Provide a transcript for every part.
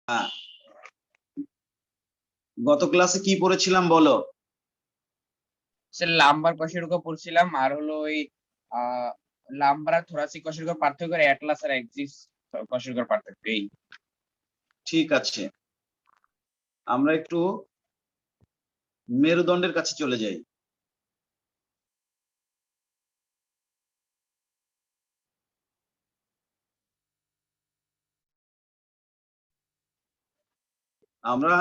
হ্যাঁ, গত ক্লাসে কি পড়েছিলাম বলো? লাম্বার কশেরুকা পড়ছিলাম, আর হলো ওই লাম্বার আর থোরাসিক কশেরুকার পার্থক্য, আর অ্যাটলাস আর এক্সিস কশেরুকার পার্থক্য। এই ঠিক আছে, আমরা একটু মেরুদণ্ডের কাছে চলে যাই। আমরা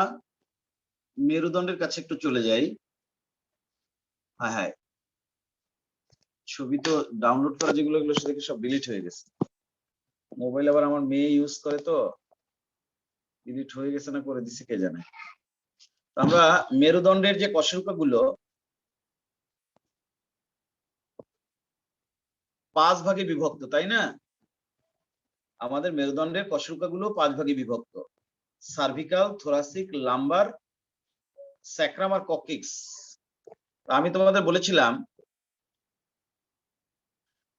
মেরুদণ্ডের কাছে একটু চলে যাই। হ্যাঁ হ্যাঁ, ছবি তো ডাউনলোড করা যেগুলো, এগুলো সেদিকে সব ডিলিট হয়ে গেছে। মোবাইল আবার আমার মেয়ে ইউজ করে, তো ডিলিট হয়ে গেছে না করে দিছে কে জানে। আমরা মেরুদণ্ডের যে কশেরুকা গুলো 5 ভাগে বিভক্ত, তাই না? আমাদের মেরুদণ্ডের কশেরুকা গুলো 5 ভাগে বিভক্ত: সার্ভিকাল, থোরাসিক, লাম্বার, স্যাক্রাম আর ককিক্স। আমি তোমাদের বলেছিলাম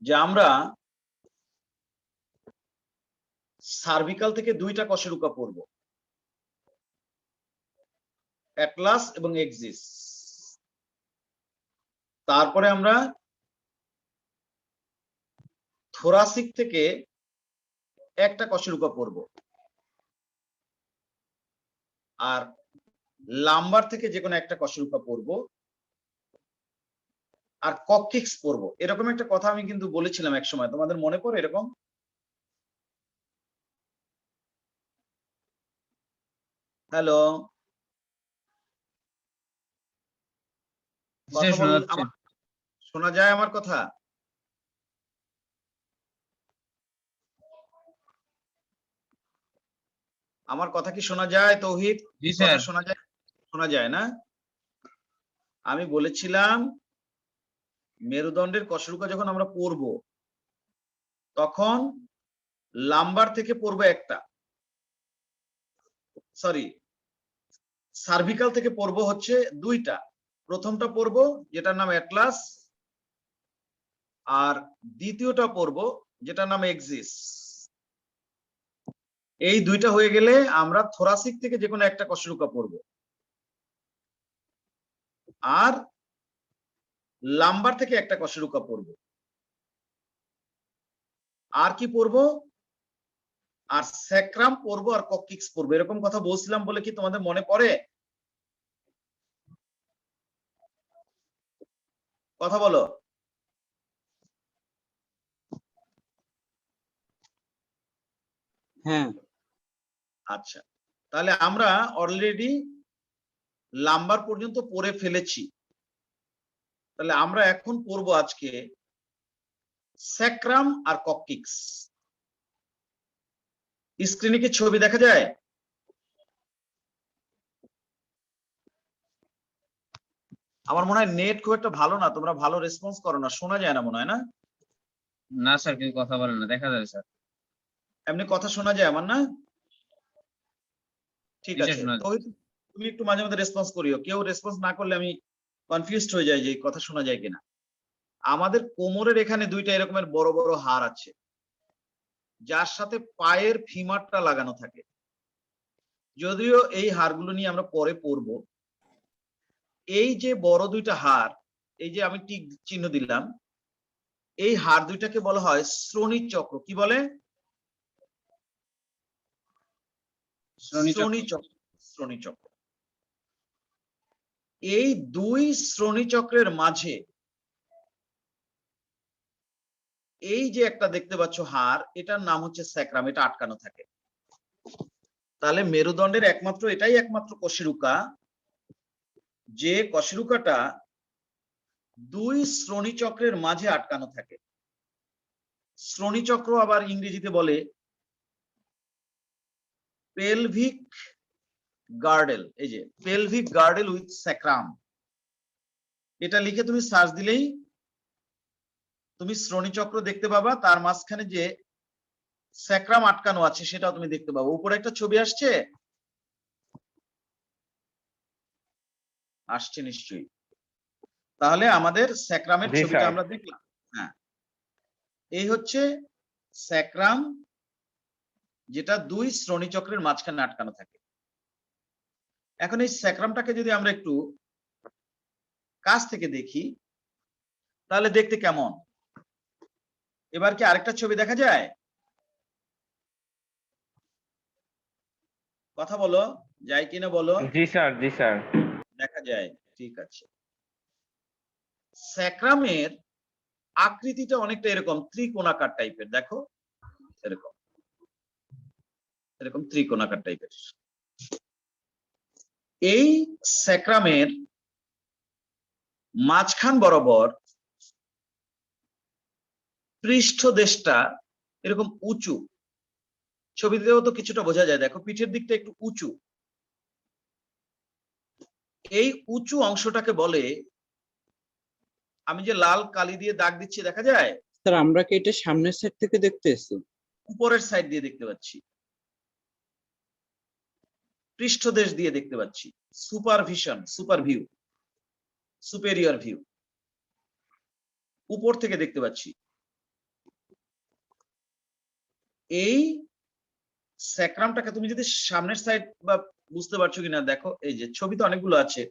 যে আমরা সার্ভিকাল থেকে 2টা কশেরুকা পড়ব, অ্যাটলাস এবং এক্সিস। তারপরে আমরা থোরাসিক থেকে একটা কশেরুকা পড়ব, আর লাম্বার থেকে যে কোনো একটা কশেরুকা পড়ব, আর ককিক্স পড়ব। এরকম একটা কথা আমি কিন্তু বলেছিলাম এক সময়, তোমাদের মনে পড়ে এরকম? হ্যালো, কথা বল, শোনা যায় আমার কথা? আমার কথা কি শোনা যায় তৌহিদ? কথা শোনা যায়? শোনা যায় না? আমি বলেছিলাম মেরুদণ্ডের কশেরুকা যখন আমরা পড়ব, তখন লাম্বার থেকে পড়বো একটা, সরি, সার্ভিকাল থেকে পড়বো হচ্ছে 2টা। প্রথমটা পড়বো যেটার নাম অ্যাটলাস, আর দ্বিতীয়টা পড়বো যেটার নাম এক্সিস। এই 2টা হয়ে গেলে আমরা থোরাসিক থেকে যে কোনো একটা কশেরুকা পড়বো, আর লাম্বার থেকে একটা কশেরুকা পড়বো। আর কি পড়বো? আর স্যাক্রাম পড়বো, আর ককিক্স পড়বো। এরকম কথা বলছিলাম বলে কি তোমাদের মনে পড়ে? কথা বলো। হ্যাঁ, আচ্ছা, তাহলে আমরা অলরেডি লাম্বার পর্যন্ত পড়ে ফেলেছি। তাহলে আমরা এখন পড়বো আজকে স্যাক্রাম আর ককিক্স। স্ক্রিনে কি ছবি দেখা যায়? আমার মনে হয় নেট খুব একটা ভালো না, তোমরা ভালো রেসপন্স করো না, শোনা যায় না মনে হয়। না না স্যার, কেউ কথা বলেন না, দেখা যায় স্যার। এমনি কথা শোনা যায় আমার, না? ঠিক আছে, তো তুমি একটু মাঝে মাঝে রেসপন্স করিও। কেউ রেসপন্স না করলে আমি কনফিউজড হয়ে যাই যে কথা শোনা যায় কিনা। আমাদের কোমরের এখানে 2টা এরকমের বড় বড় হাড় আছে, যার সাথে পায়ের ফিমারটা লাগানো থাকে। যদিও এই হাড়গুলো নিয়ে আমরা পরে পড়বো। এই যে বড় 2টা হাড়, এই যে আমি টিক চিহ্ন দিলাম, এই হাড় 2টাকে বলা হয় শ্রোণী চক্র। কি বলে? শ্রোণী চক্র। শ্রোণী চক্র। এই 2 শ্রোণী চক্রের মাঝে এই যে একটা দেখতে পাচ্ছ হাড়, এটার নাম হচ্ছে স্যাক্রাম, এটা আটকানো থাকে। তাহলে মেরুদণ্ডের এটাই একমাত্র কশেরুকা, যে কশেরুকাটা 2 শ্রোণী চক্রের মাঝে আটকানো থাকে। শ্রোণী চক্র আবার ইংরেজিতে বলে পেলভিক গার্ডেল। এই যে পেলভিক গার্ডেল উইথ স্যাক্রাম, এটা লিখে তুমি সার্চ দিলেই তুমি শ্রোণী চক্র দেখতে পাবা। তার মাঝখানে যে স্যাক্রাম আটকানো আছে সেটাও তুমি দেখতে পাবো। উপরে একটা ছবি আসছে, আসছে নিশ্চয়ই। তাহলে আমাদের স্যাক্রামের ছবিটা আমরা দেখলাম। হ্যাঁ, এই হচ্ছে স্যাক্রাম, যেটা দুই শ্রোণীচক্রের মাঝখানে আটকানো থাকে। এখন এই স্যাক্রামটাকে যদি আমরা একটু কাছ থেকে দেখি তাহলে দেখতে কেমন? এবার কি আরেকটা ছবি দেখা যায়? কথা বলো, যায় কিনা বলো। জি স্যার, জি স্যার। দেখা যায়, ঠিক আছে। স্যাক্রামের আকৃতিটা অনেকটা এরকম ত্রিকোণাকার টাইপের, দেখো এরকম এরকম ত্রিকোণাকার টাইপের। এই স্যাক্রামের মাঝখান বরাবর পৃষ্ঠদেশটা এরকম উঁচু, ছবিতেও তো কিছুটা বোঝা যায়, দেখো পিঠের দিকটা একটু উঁচু। এই উঁচু অংশটাকে বলে, আমি যে লাল কালি দিয়ে দাগ দিচ্ছি দেখা যায়, স্যার আমরা কি এটা সামনের সাইড থেকে দেখতেছি? উপরের সাইড দিয়ে দেখতে পাচ্ছি, পৃষ্ঠদেশ দিয়ে দেখতে পাচ্ছি, supervision, super view, superior view, উপর থেকে দেখতে পাচ্ছি। এই স্যাক্রামটাকে তুমি যদি সামনের সাইড বা বুঝতে পারছো কিনা দেখো, এই যে ছবিতে অনেকগুলো আছে,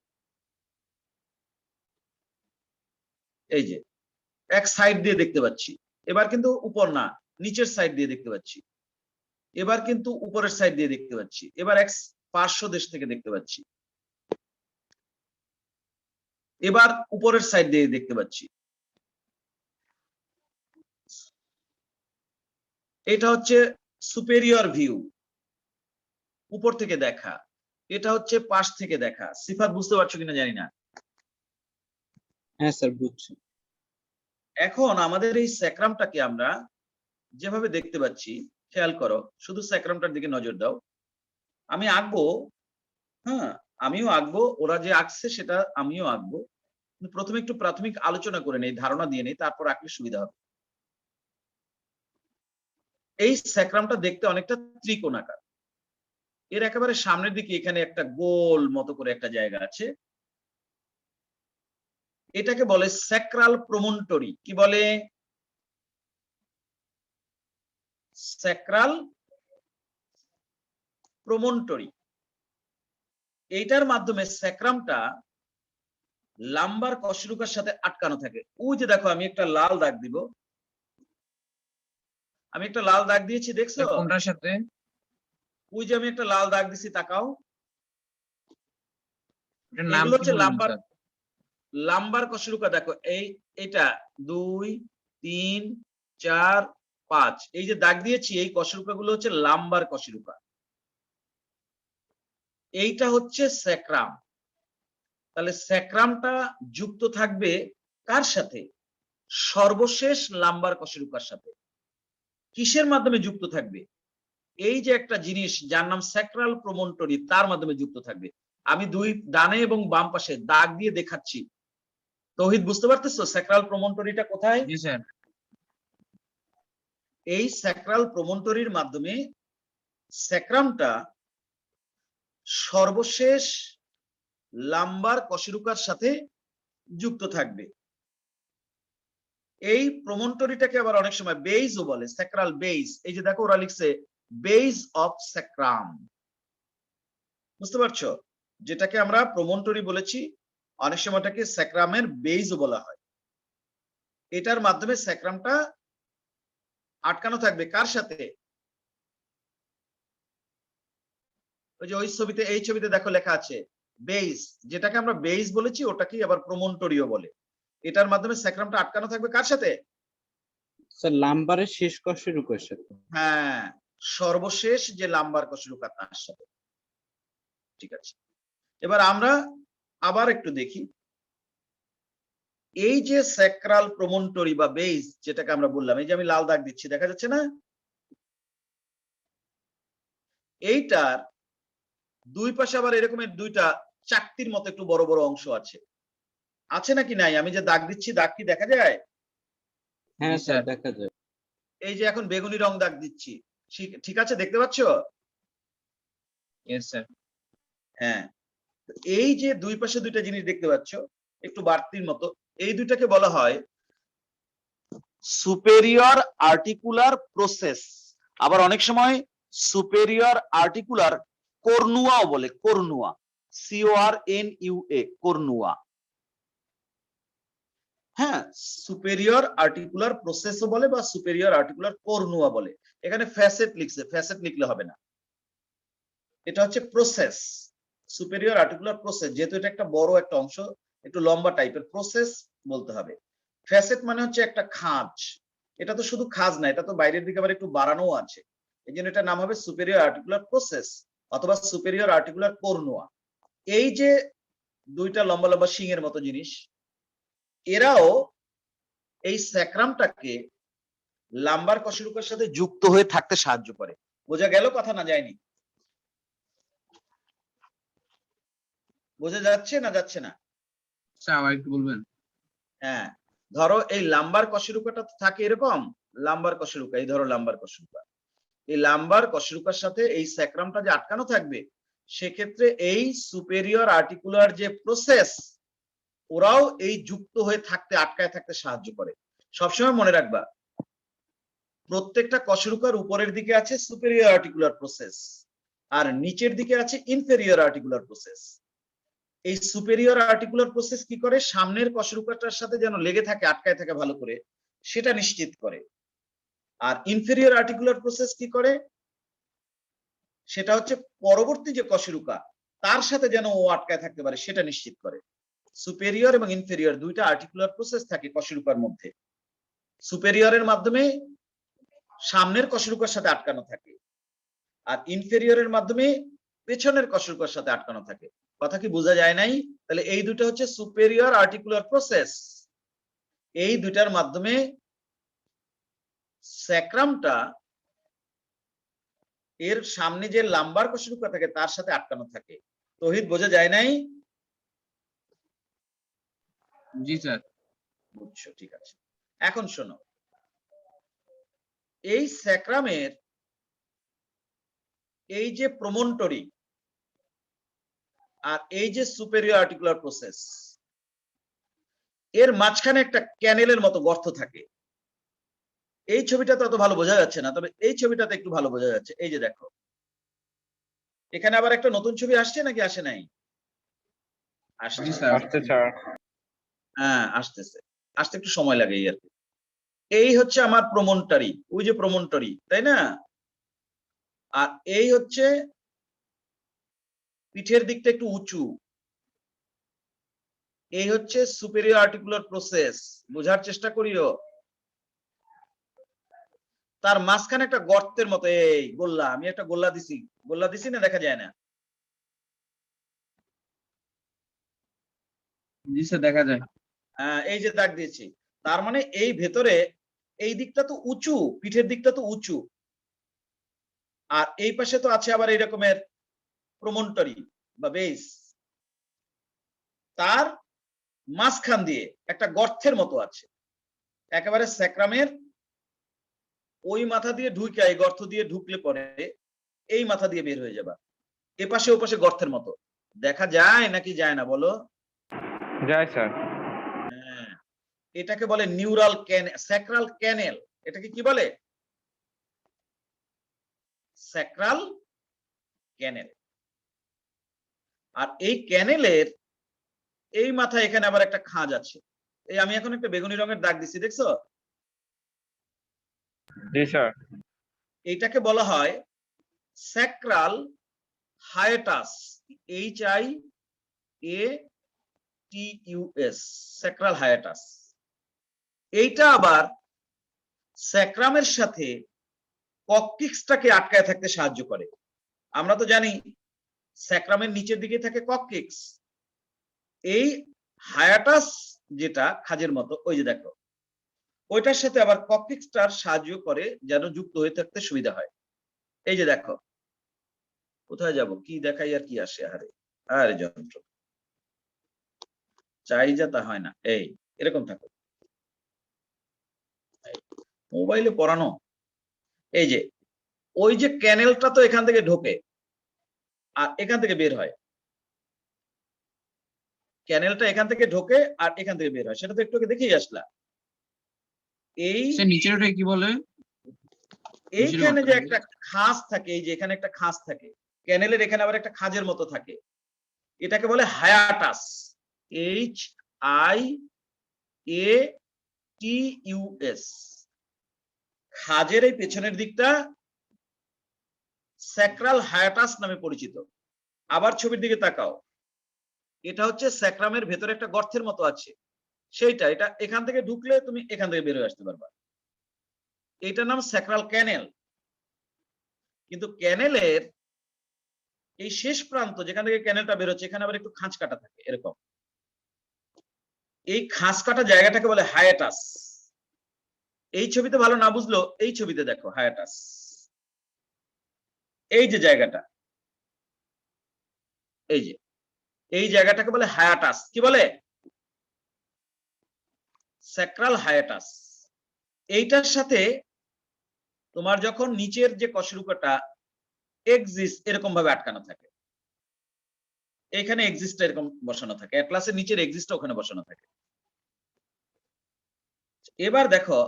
এই যে এক সাইড দিয়ে দেখতে পাচ্ছি, এবার কিন্তু উপর না নিচের সাইড দিয়ে দেখতে পাচ্ছি, এবার কিন্তু উপরের সাইড দিয়ে দেখতে পাচ্ছি, এবার এক পার্শ্ব দেশ থেকে দেখতে পাচ্ছি, এবার উপরের সাইড দিয়ে দেখতে পাচ্ছি। এটা হচ্ছে সুপেরিয়র ভিউ, উপর থেকে দেখা। এটা হচ্ছে পাশ থেকে দেখা। সিফাত বুঝতে পারছো কিনা জানি না। হ্যাঁ স্যার বুঝছি। এখন আমাদের এই স্যাক্রামটাকে আমরা যেভাবে দেখতে পাচ্ছি, খেয়াল করো, শুধু স্যাক্রামটার দিকে নজর দাও। আমি আঁকবো, হ্যাঁ আমিও আঁকবো, ওরা যে আঁকছে সেটা আমিও আঁকবো। প্রথমে একটু প্রাথমিক আলোচনা করে নেই, ধারণা দিয়ে নেই, তারপর আঁকলে সুবিধা হবে। এই স্যাক্রামটা দেখতে অনেকটা ত্রিকোণাকার। এর একেবারে সামনের দিকে এখানে একটা গোল মতো করে একটা জায়গা আছে, এটাকে বলে স্যাক্রাল প্রমন্টরি। কি বলে? স্যাক্রাল প্রমন্টরি। এইটার মাধ্যমে স্যাক্রামটা লাম্বার কশরুকার সাথে আটকানো থাকে। ওই যে দেখো আমি একটা লাল দাগ দিব, আমি একটা লাল দাগ দিয়েছি, দেখছো? কোনটার সাথে? ওই যে আমি একটা লাল দাগ দিছি, তাকাও। এটার নাম এগুলো কি হচ্ছে বললেন লাম্বার, স্যার? লাম্বার কশরুকা। দেখো এটা 2 3 4 5, এই যে দাগ দিয়েছি এই কশরুকা গুলো হচ্ছে লাম্বার কশরুকা। এইটা হচ্ছে স্যাক্রাম। তাহলে স্যাক্রামটা যুক্ত থাকবে কার সাথে? সর্বশেষ লাম্বার কশরুকার সাথে। কিসের মাধ্যমে যুক্ত থাকবে? এই যে একটা জিনিস যার নাম স্যাক্রাল প্রমন্টরি, তার মাধ্যমে যুক্ত থাকবে। আমি দুই ডানে এবং বাম পাশে দাগ দিয়ে দেখাচ্ছি। তৌহিদ বুঝতে পারতেছো স্যাক্রাল প্রমন্টরিটা কোথায়? জি স্যার। এই স্যাক্রাল প্রমন্টরির মাধ্যমে স্যাক্রামটা সর্বশেষ লাম্বার কশেরুকার সাথে যুক্ত থাকবে। এই প্রমন্টরিটাকে আবার অনেক সময় বেইজও বলে, স্যাক্রাল বেইজ। এই যে দেখো ওরা লিখছে বেইজ অফ স্যাক্রাম। বুঝতে পারছো? যেটাকে আমরা প্রমন্টরি বলেছি, অনেক সময় এটাকে স্যাক্রামের বেইজও বলা হয়। এটার মাধ্যমে স্যাক্রামটা আটকানো থাকবে কার সাথে? ওই যে ওই ছবিতে, এই ছবিতে দেখো লেখা আছে বেইজ, যেটাকে আমরা বেইজ বলেছি ওটাকেই আবার প্রমন্টরিও বলে। এটার মাধ্যমে স্যাক্রামটা আটকানো থাকবে কার সাথে? স্যার লাম্বারের শেষ কশেরুকার সাথে। হ্যাঁ, সর্বশেষ যে লাম্বার কশেরুকা তার সাথে। ঠিক আছে, এবার আমরা আবার একটু দেখি। এই যে স্যাক্রাল প্রমন্টরি বা বেইজ যেটাকে আমরা বললাম, এই যে আমি লাল দাগ দিচ্ছি, দেখা যাচ্ছে না? এইটার দুই পাশে আবার এরকমের দুইটা চাকতির মতো একটু বড় বড় অংশ আছে, আছে নাকি নাই? আমি যে দাগ দিচ্ছি, দাগ কি দেখা যায়? হ্যাঁ স্যার দেখা যায়। এই যে এখন বেগুনি রং দাগ দিচ্ছি, ঠিক আছে, দেখতে পাচ্ছ? Yes sir. হ্যাঁ, এই যে দুই পাশে দুইটা জিনিস দেখতে পাচ্ছ একটু বাড়তির মতো, এই দুইটাকে বলা হয় সুপেরিয়র আর্টিকুলার প্রসেস। আবার অনেক সময় সুপেরিয়র আর্টিকুলার কর্নুয়াও বলে, কর্নুয়া, CORNUA, কর্নুয়া। হ্যাঁ, সুপেরিয়র আর্টিকুলার প্রসেসও বলে বা সুপেরিয়র আর্টিকুলার কর্নুয়া বলে। এখানে ফ্যাসেট লিখছে, ফ্যাসেট লিখলে হবে না, এটা হচ্ছে প্রসেস, সুপেরিয়র আর্টিকুলার প্রসেস। যেহেতু এটা একটা বড় একটা অংশ, একটু লম্বা টাইপের, প্রসেস বলতে হবে। ফ্যাসেট মানে হচ্ছে একটা খাঁজ, এটা তো শুধু খাঁজ না, এটা তো বাইরের দিকে আবার একটু বাড়ানো আছে, এই জন্য এটা নাম হবে সুপেরিয়র আর্টিকুলার প্রসেস অথবা সুপেরিয়র আর্টিকুলার কর্নুয়া। এই যে দুইটা লম্বা লম্বা শিংয়ের মতো জিনিস, এরাও এই স্যাক্রামটাকে লাম্বার কশেরুকার সাথে যুক্ত হয়ে থাকতে সাহায্য করে। বোঝা গেল? কথা না যায়নি? বোঝা যাচ্ছে না যাচ্ছে না? স্যার আবার একটু বলবেন? হ্যাঁ, ধরো এই লাম্বার কশেরুকাটা থাকে এরকম, লাম্বার কশেরুকা, এই ধরো লাম্বার কশেরুকা, এই লাম্বার কশেরুকার সাথে এই স্যাক্রামটা যে আটকানো থাকবে, সেক্ষেত্রে এই সুপেরিয়র আর্টিকুলার যে প্রসেস, ওরাও এই যুক্ত হয়ে থাকতে, আটকায় থাকতে সাহায্য করে। সবসময় মনে রাখবা, প্রত্যেকটা কশেরুকার উপরের দিকে আছে সুপেরিয়র আর্টিকুলার প্রসেস আর নিচের দিকে আছে ইনফেরিয়র আর্টিকুলার প্রসেস। এই সুপেরিয়র আর্টিকুলার প্রসেস কি করে? সামনের কশেরুকাটার সাথে যেন লেগে থাকে, আটকায় থাকে ভালো করে, সেটা নিশ্চিত করে। আর ইনফেরিয়র আর্টিকুলার প্রসেস কি করে? সেটা হচ্ছে পরবর্তী যে কশেরুকা, তার সাথে যেন ও আটকায় থাকতে পারে, সেটা নিশ্চিত করে। সুপেরিয়র এবং ইনফেরিয়র দুইটা আর্টিকুলার প্রসেস থাকে কশেরুকার মধ্যে। সুপেরিয়রের মাধ্যমে সামনের কশেরুকার সাথে আটকানো থাকে, আর ইনফেরিয়রের মাধ্যমে পেছনের কশেরুকার সাথে আটকানো থাকে। কথা কি বোঝা যায় নাই? তাহলে এই দুটো হচ্ছে সুপেরিয়র আর্টিকুলার প্রসেস। এই দুটার মাধ্যমে স্যাক্রামটা এর সামনে যে লাম্বার কশেরুকা থাকে তার সাথে আটকানো থাকে। তৌহিদ, বোঝা যায় নাই? জি স্যার। বুঝছো, ঠিক আছে। এখন শোনো, এই স্যাক্রামের এই যে প্রমন্টরি আর এই যে সুপেরিয়র আর্টিকুলার প্রসেস, এর মাঝখানে একটা ক্যানেলের মতো গর্ত থাকে। এই ছবিটাতে অত ভালো বোঝা যাচ্ছে না, তবে এই ছবিটাতে একটু ভালো বোঝা যাচ্ছে। এই যে দেখো, এখানে আবার একটা নতুন ছবি আসছে নাকি আসে নাই? জি স্যার। আসছে স্যার। হ্যাঁ, আসতেছে, আসতে একটু সময় লাগে এই আর কি। এই হচ্ছে আমার প্রমন্টরি, ওই যে প্রমন্টরি, তাই না? আর এই হচ্ছে পিঠের দিকটা একটু উঁচু, এই হচ্ছে সুপেরিয়র আর্টিকুলার প্রসেস। বোঝার চেষ্টা করিও। তার মাঝখানে একটা গর্তের মতো, এই গোল্লা, আমি একটা গোল্লা দিছি, গোল্লা দিছি না? দেখা যায় না? জি স্যার, দেখা যায়। এই যে দাগ দিয়েছি, তার মানে এই ভেতরে এই দিকটা তো উঁচু, পিঠের দিকটা তো উঁচু, আর এই পাশে তো আছে আবার এই রকমের প্রমন্টরি বা বেস। তার মাঝখান দিয়ে একটা গর্তের মতো আছে, একেবারে স্যাক্রামের ওই মাথা দিয়ে ঢুকে, এই গর্ত দিয়ে ঢুকলে পরে এই মাথা দিয়ে বের হয়ে যাবা। এপাশে ওপাশে গর্তের মতো দেখা যায় নাকি যায় না বলো? যায় স্যার। হ্যাঁ, এটাকে বলে নিউরাল স্যাক্রাল ক্যানেল। এটাকে কি বলে? স্যাক্রাল ক্যানেল। আর এই ক্যানেলের এই মাথায় এখানে আবার একটা খাঁজ আছে। এই আমি এখন একটা বেগুনি রঙের দাগ দিচ্ছি, দেখছো? জি স্যার। এইটাকে বলা হয় sacral hiatus, HIATUS, sacral hiatus. এইটা আবার স্যাক্রামের সাথে কককিক্সটাকে আটকায় থাকতে সাহায্য করে। আমরা তো জানি স্যাক্রামের নিচের দিকে থাকে কককিক্স, এই হায়াটাস যেটা খাজের মতো, ওই যে দেখো, ওইটার সাথে আবার কককিক্সটার সাহায্য করে যেন যুক্ত হয়ে থাকতে সুবিধা হয়। এই যে দেখো, কোথায় যাব, কি দেখাই আর কি আসে, আরে আরে যন্ত্র চাই যা তা হয় না। এই এরকম থাকো, মোবাইলে পড়ানো। এই যে ওই যে ক্যানেলটা তো এখান থেকে ঢোকে আর এখান থেকে বের হয়, ক্যানেলটা এখান থেকে ঢোকে আর এখান থেকে বের হয়, সেটা তো একটু আগে দেখেই আসলা। এই স্যার নিচের ওটা কি বলে? এইখানে যে একটা খাঁজ থাকে, এই যে এখানে একটা খাঁজ থাকে, ক্যানেলের এখানে আবার একটা খাঁজের মতো থাকে, এটাকে বলে হায়াটাস। HIATUS। খাঁজের এই পেছনের দিকটা স্যাক্রাল হায়াটাস নামে পরিচিত। আবার ছবির দিকে তাকাও, এটা হচ্ছে স্যাক্রামের ভেতরে একটা গর্তের মতো আছে, সেইটা, এটা এখান থেকে ঢুকলে তুমি এখান থেকে বের হয়ে আসতে পারবা, এটার নাম স্যাক্রাল ক্যানেল। কিন্তু ক্যানেলের এই শেষ প্রান্ত যেখান থেকে ক্যানেলটা বেরোচ্ছে, এখানে আবার একটু খাঁজ কাটা থাকে এরকম, এই খাঁজ কাটা জায়গাটাকে বলে হায়াটাস। এই ছবিতে ভালো না বুঝলো, এই ছবিতে দেখো হায়াটাস, এই যে জায়গাটা, এই যে এই জায়গাটাকে বলে হায়াটাস। কি বলে? Sacral hiatus. এইটার সাথে তোমার যখন নিচের যে কশেরুকাটা এক্সিস এরকম ভাবে আটকানো থাকে, এখানে এক্সিসটা এরকম বসানো থাকে, অ্যাটলাসের নিচের এক্সিসটা ওখানে বসানো থাকে। এবার দেখো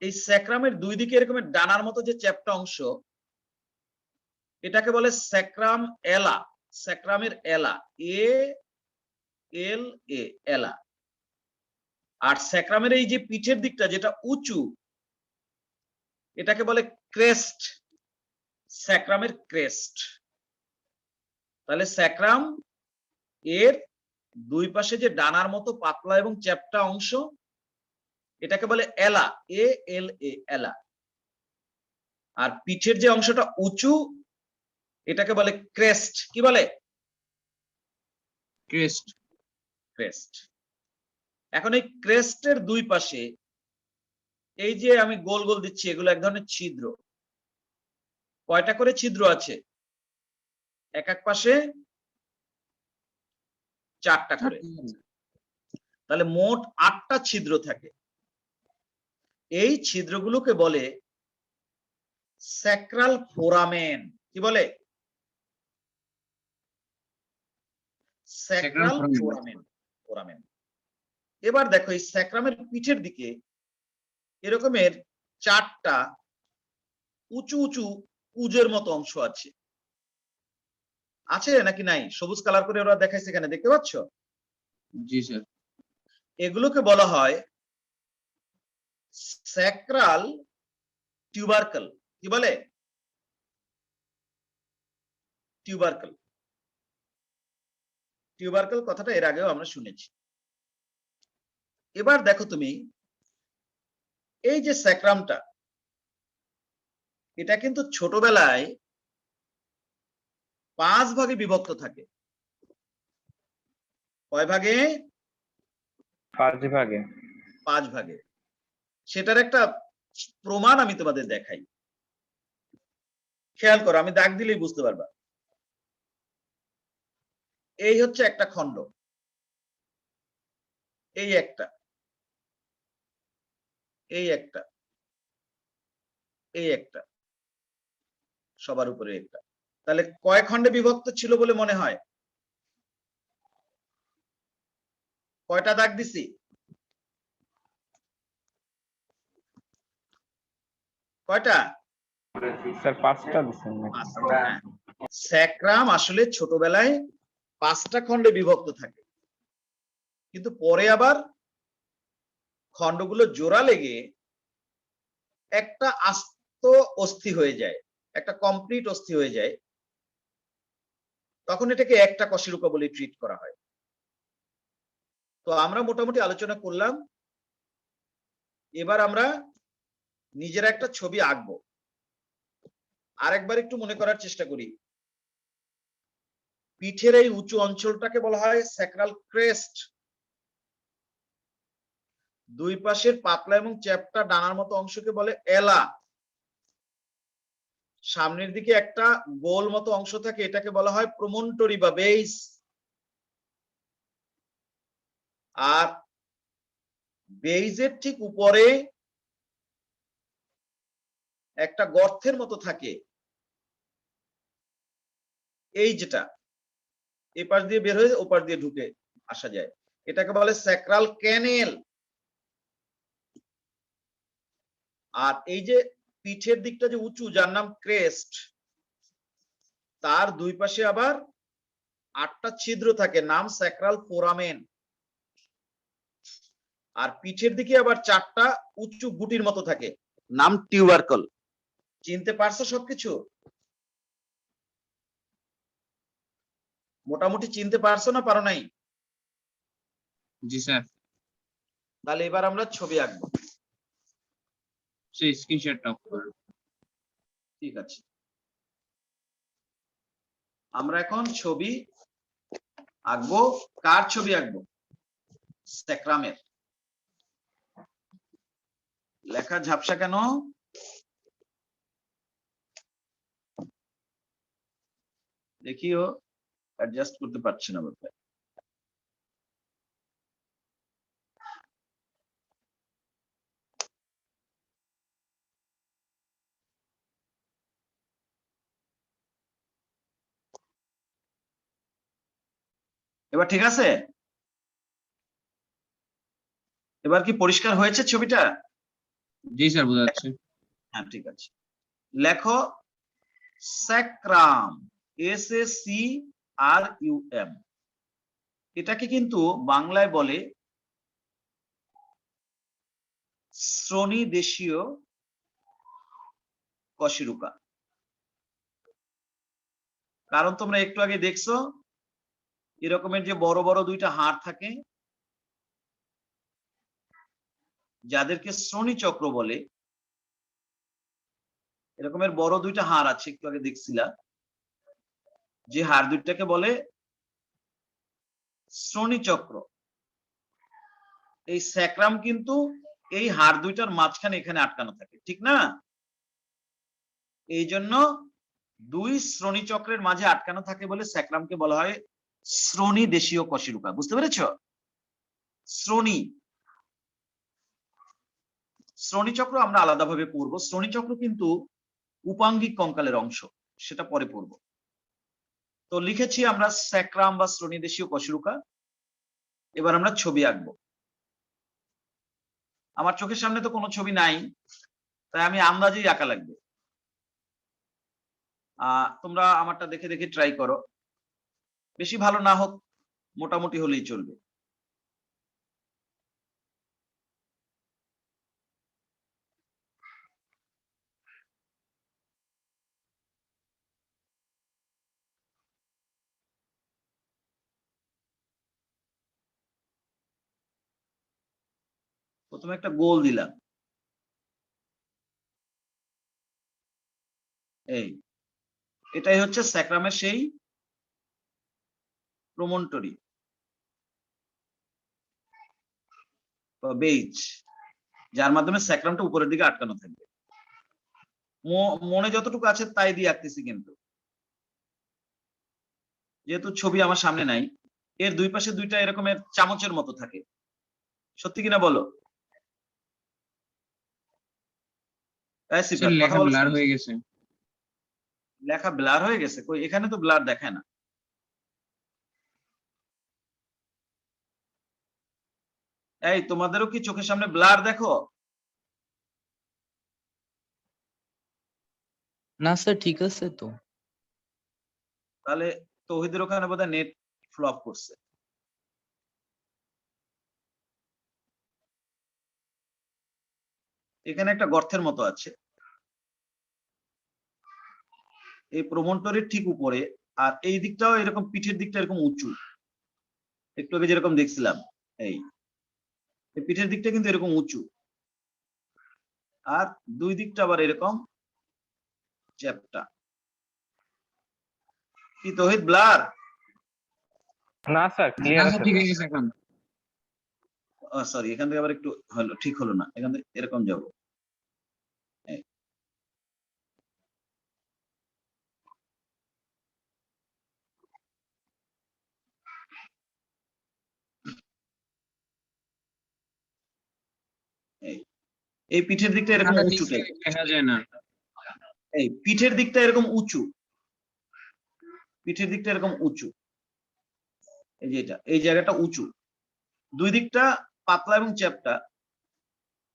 এই স্যাক্রামের দুই দিকে এরকম ডানার মতো যে চ্যাপ্টা অংশ, এটাকে বলে স্যাক্রাম এলা। স্যাক্রামের এলা, ALA, এলা। আর স্যাক্রামের এই যে পিঠের দিকটা যেটা উঁচু, এটাকে বলে ক্রেস্ট, স্যাক্রামের ক্রেস্ট। তাহলে স্যাক্রাম এর দুই পাশে যে ডানার মতো পাতলা এবং চ্যাপ্টা অংশ, এটাকে বলে এলা, ALA, এলা। আর পিঠের যে অংশটা উঁচু, এটাকে বলে ক্রেস্ট। কি বলে? ক্রেস্ট। ক্রেস্ট। এখন এই ক্রেস্টের দুই পাশে এই যে আমি গোল গোল দিচ্ছি, এগুলো এক ধরনের ছিদ্র। কয়টা করে ছিদ্র আছে? এক এক পাশে 4টা করে, তাহলে মোট 8টা ছিদ্র থাকে। এই ছিদ্রগুলোকে বলে স্যাক্রাল ফোরামেন। কি বলে? Sacral foramen. ফোরামেন। এবার দেখো এই স্যাক্রামের পিঠের দিকে এরকমের 4টা উঁচু উঁচু কুজের মতো অংশ আছে, আছে নাকি নাই? সবুজ কালার করে ওরা দেখাইছে, এখানে দেখতে পাচ্ছ? জি স্যার। এগুলোকে বলা হয় স্যাক্রাল টিউবারকেল। কি বলে? টিউবারকেল। টিউবারকেল কথাটা এর আগেও আমরা শুনেছি। এবার দেখো তুমি এই যে স্যাক্রামটা, এটা কিন্তু ছোটবেলায় 5 ভাগে বিভক্ত থাকে। কয় ভাগে? 5 ভাগে। 5 ভাগে। সেটার একটা প্রমাণ আমি তোমাদের দেখাই, খেয়াল করো, আমি দাগ দিলেই বুঝতে পারবা। এই হচ্ছে একটা খণ্ড, এই একটা, এই একটা, এই একটা, সবার উপরে একটা। তাহলে কয় খণ্ডে বিভক্ত ছিল বলে মনে হয়? কয়টা দাগ দিছি? কয়টা? স্যার 5টা দিছেন না? হ্যাঁ। স্যাক্রাম আসলে ছোটবেলায় 5টা খণ্ডে বিভক্ত থাকে, কিন্তু পরে আবার খণ্ডগুলো জোড়া লেগে একটা আস্ত অস্থি হয়ে যায়, একটা কমপ্লিট অস্থি হয়ে যায়। তখন এটাকে একটা কশেরুকা বলে ট্রিট করা হয়। তো আমরা মোটামুটি আলোচনা করলাম, এবার আমরা নিজেরা একটা ছবি আঁকবো। আরেকবার একটু মনে করার চেষ্টা করি। পিঠের এই উঁচু অঞ্চলটাকে বলা হয় স্যাক্রাল ক্রেস্ট। দুই পাশের পাতলা এবং চ্যাপ্টা ডানার মতো অংশকে বলে এলা। সামনের দিকে একটা গোল মতো অংশ থাকে, এটাকে বলা হয় প্রমন্টরি বা বেস। আর বেইজের ঠিক উপরে একটা গর্তের মতো থাকে, এই যেটা এপাশ দিয়ে বের হয়ে ওপাশ দিয়ে ঢুকে আসা যায়, এটাকে বলে স্যাক্রাল ক্যানেল। আর এই যে পিঠের দিকটা যে উঁচু, যার নাম ক্রেস্ট, তার দুই পাশে আবার 8টা ছিদ্র থাকে, নাম স্যাক্রাল ফোরামেন। আর পিঠের দিকে আবার 4টা উঁচু গুটির মতো থাকে, নাম টিউবারকল। চিনতে পারছো সবকিছু? মোটামুটি চিনতে পারছো না পারো নাই? জি স্যার। তাহলে এবার আমরা ছবি আঁকবো। সেই স্ক্রিনশট টপ করুন। ঠিক আছে, আমরা এখন ছবি আঁকবো। কার ছবি আঁকবো? স্যাক্রামের। লেখা ঝাপসা কেন? দেখিও অ্যাডজাস্ট করতে পারছি না ব্যাপারে। এবার ঠিক আছে? এবার কি পরিষ্কার হয়েছে ছবিটা? জি স্যার, বোঝা যাচ্ছে। হ্যাঁ ঠিক আছে, লেখো স্যাক্রাম, SACRUM। এটাকে কিন্তু বাংলায় বলে শ্রোণীদেশীয় কশেরুকা। কারণ তোমরা একটু আগে দেখছো এরকমের যে বড় বড় দুইটা হাড় থাকে, যাদেরকে শ্রোণী চক্র বলে, এরকমের বড় দুইটা হাড় আছে, একটু আগে দেখছিলা, যে হাড় দুইটাকে বলে শ্রোণী চক্র। এই স্যাক্রাম কিন্তু এই হাড় দুইটার মাঝখানে এখানে আটকানো থাকে, ঠিক না? এই জন্য দুই শ্রোণী চক্রের মাঝে আটকানো থাকে বলে স্যাক্রামকে বলা হয় শ্রোণী দেশীয় কশেরুকা। বুঝতে পেরেছো? শ্রোণী, শ্রোণী চক্র আমরা আলাদাভাবে পড়বো। শ্রোণী চক্র কিন্তু উপাঙ্গিক কঙ্কালের অংশ, সেটা পরে পড়বো। তো লিখেছি আমরা স্যাক্রাম বা শ্রোণী দেশীয় কশেরুকা। এবার আমরা ছবি আঁকবো। আমার চোখের সামনে তো কোনো ছবি নাই, তাই আমি আন্দাজেই আঁকা লাগবে। তোমরা আমারটা দেখে দেখে ট্রাই করো, বেশি ভালো না হোক, মোটামুটি হলেই চলবে। প্রথমে একটা গোল দিলাম, এই এটাই হচ্ছে স্যাক্রামের সেই প্রমন্টরি বা বেজ, যার মাধ্যমে স্যাক্রামটা উপরের দিকে আটকানো থাকবে। মনে যতটুকু আছে তাই দিয়ে আঁকতেছি, কিন্তু যেহেতু ছবি আমার সামনে নাই, এর দুই পাশে দুইটা এরকমের চামচের মতো থাকে, সত্যি কিনা বলো? স্যার লেখা ব্লার হয়ে গেছে। লেখা ব্লার হয়ে গেছে? কই, এখানে তো ব্লার দেখায় না। এই তোমাদেরও কি চোখের সামনে ব্লার দেখো? না স্যার, ঠিক আছে তো। তাহলে তৌহিদের ওখানে বোধহয় নেট ফ্লপ করছে। এখানে একটা গর্তের মতো আছে এই প্রমন্টরির ঠিক উপরে, আর এই দিকটাও এরকম, পিঠের দিকটা এরকম উঁচু, একটু আগে যেরকম দেখছিলাম। এই পিঠের দিকটা কিন্তু এরকম উঁচু, আর দুই দিকটা আবার এরকম চ্যাপ্টা। কি তৌহিদ ব্লার? না স্যার, ক্লিয়ার আছে। ঠিক হয়ে গেছে এখন। সরি, এখান থেকে আবার একটু হলো, ঠিক হলো না, এখান থেকে এরকম যাবো। এই পিঠের দিকটা এরকম উঁচু টাইপ, দেখা যায় না। এই পিঠের দিকটা এরকম উঁচু, পিঠের দিকটা এরকম উঁচু, এই যে এটা, এই জায়গাটা উঁচু, দুই দিকটা পাতলা এবং চ্যাপ্টা,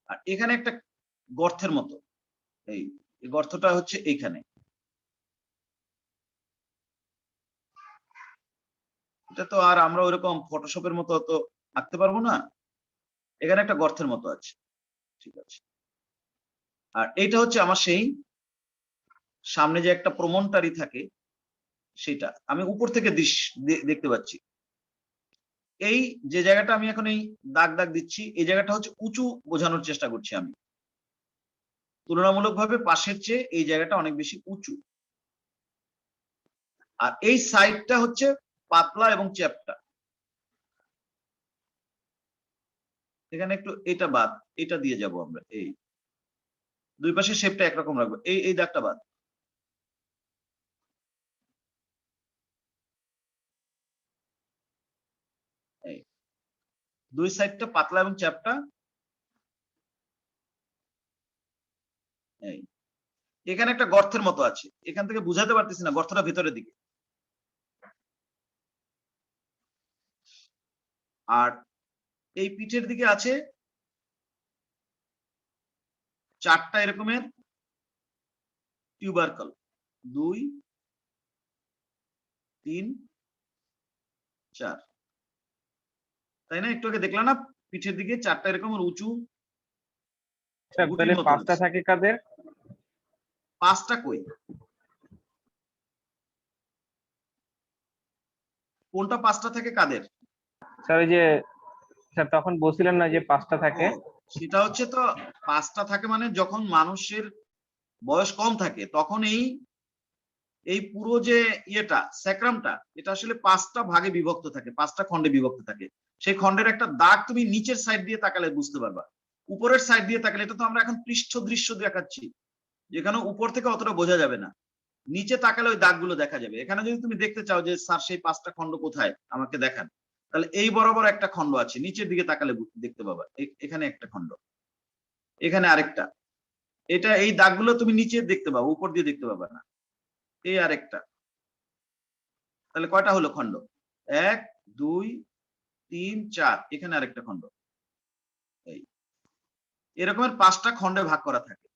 আর এখানে একটা গর্তের মতো, এই গর্তটা হচ্ছে এইখানে, এটা তো আর আমরা ওইরকম ফটোশপের মতো তো আঁকতে পারবো না, এখানে একটা গর্তের মতো আছে, ঠিক আছে। আর এইটা হচ্ছে আমার সেই সামনে যে একটা প্রমনটারি থাকে সেটা আমি উপর থেকে দেখতে পাচ্ছি। এই যে জায়গাটা আমি এখন এই দাগ দাগ দিচ্ছি, এই জায়গাটা হচ্ছে উঁচু বোঝানোর চেষ্টা করছি আমি, তুলনামূলকভাবে পাশের চেয়ে এই জায়গাটা অনেক বেশি উঁচু। আর এই সাইডটা হচ্ছে পাতলা এবং চ্যাপ্টা, এখানে একটু এটা বাদ, এটা দিয়ে যাব আমরা, এই দুই পাশে শেপটা একরকম রাখবো, এই দাগটা বাদ। এই দুই সাইডটা পাতলা এবং চ্যাপ্টা, এই এখানে একটা গর্তের মতো আছে, এখান থেকে বুঝাতে পারতেছি না, গর্তটা ভেতরের দিকে। আর এই পিঠের দিকে আছে চারটা এরকমের টিউবারকল, 2 3 4, তাই না? একটু আগে দেখলাম না পিঠের দিকে চারটা এরকমের উঁচু স্যার গুটির তাহলে মতো 5টা আছে। থাকে কাদের? 5টা কই? কোনটা 5টা থাকে কাদের? স্যার ওই যে স্যার তখন বলছিলেন না যে 5টা থাকে। ও, সেটা হচ্ছে তো 5টা থাকে মানে যখন মানুষের বয়স কম থাকে তখন এই পুরো যে ইয়েটা স্যাক্রামটা, এটা আসলে 5টা ভাগে বিভক্ত থাকে, 5টা খণ্ডে বিভক্ত থাকে। সেই খণ্ডের একটা দাগ তুমি নিচের সাইড দিয়ে তাকালে বুঝতে পারবা, উপরের সাইড দিয়ে তাকালে, এটা তো আমরা এখন পৃষ্ঠ দৃশ্য দেখাচ্ছি, যেখানে উপর থেকে অতটা বোঝা যাবে না, নিচে তাকালে ওই দাগগুলো দেখা যাবে। এখানে যদি তুমি দেখতে চাও যে স্যার সেই 5টা খণ্ড কোথায় আমাকে দেখান, তাহলে এই বরাবর একটা খণ্ড আছে, নিচের দিকে তাকালে দেখতে পাবা, এখানে একটা খণ্ড, এখানে আরেকটা, এটা এই দাগগুলো তুমি নিচে দেখতে পাবো, উপর দিয়ে দেখতে পাবা না। এই আরেকটা, তাহলে কয়টা হলো খণ্ড? 1 2 3 4, এখানে আরেকটা খণ্ড। এই এরকমের 5টা খণ্ডে ভাগ করা থাকে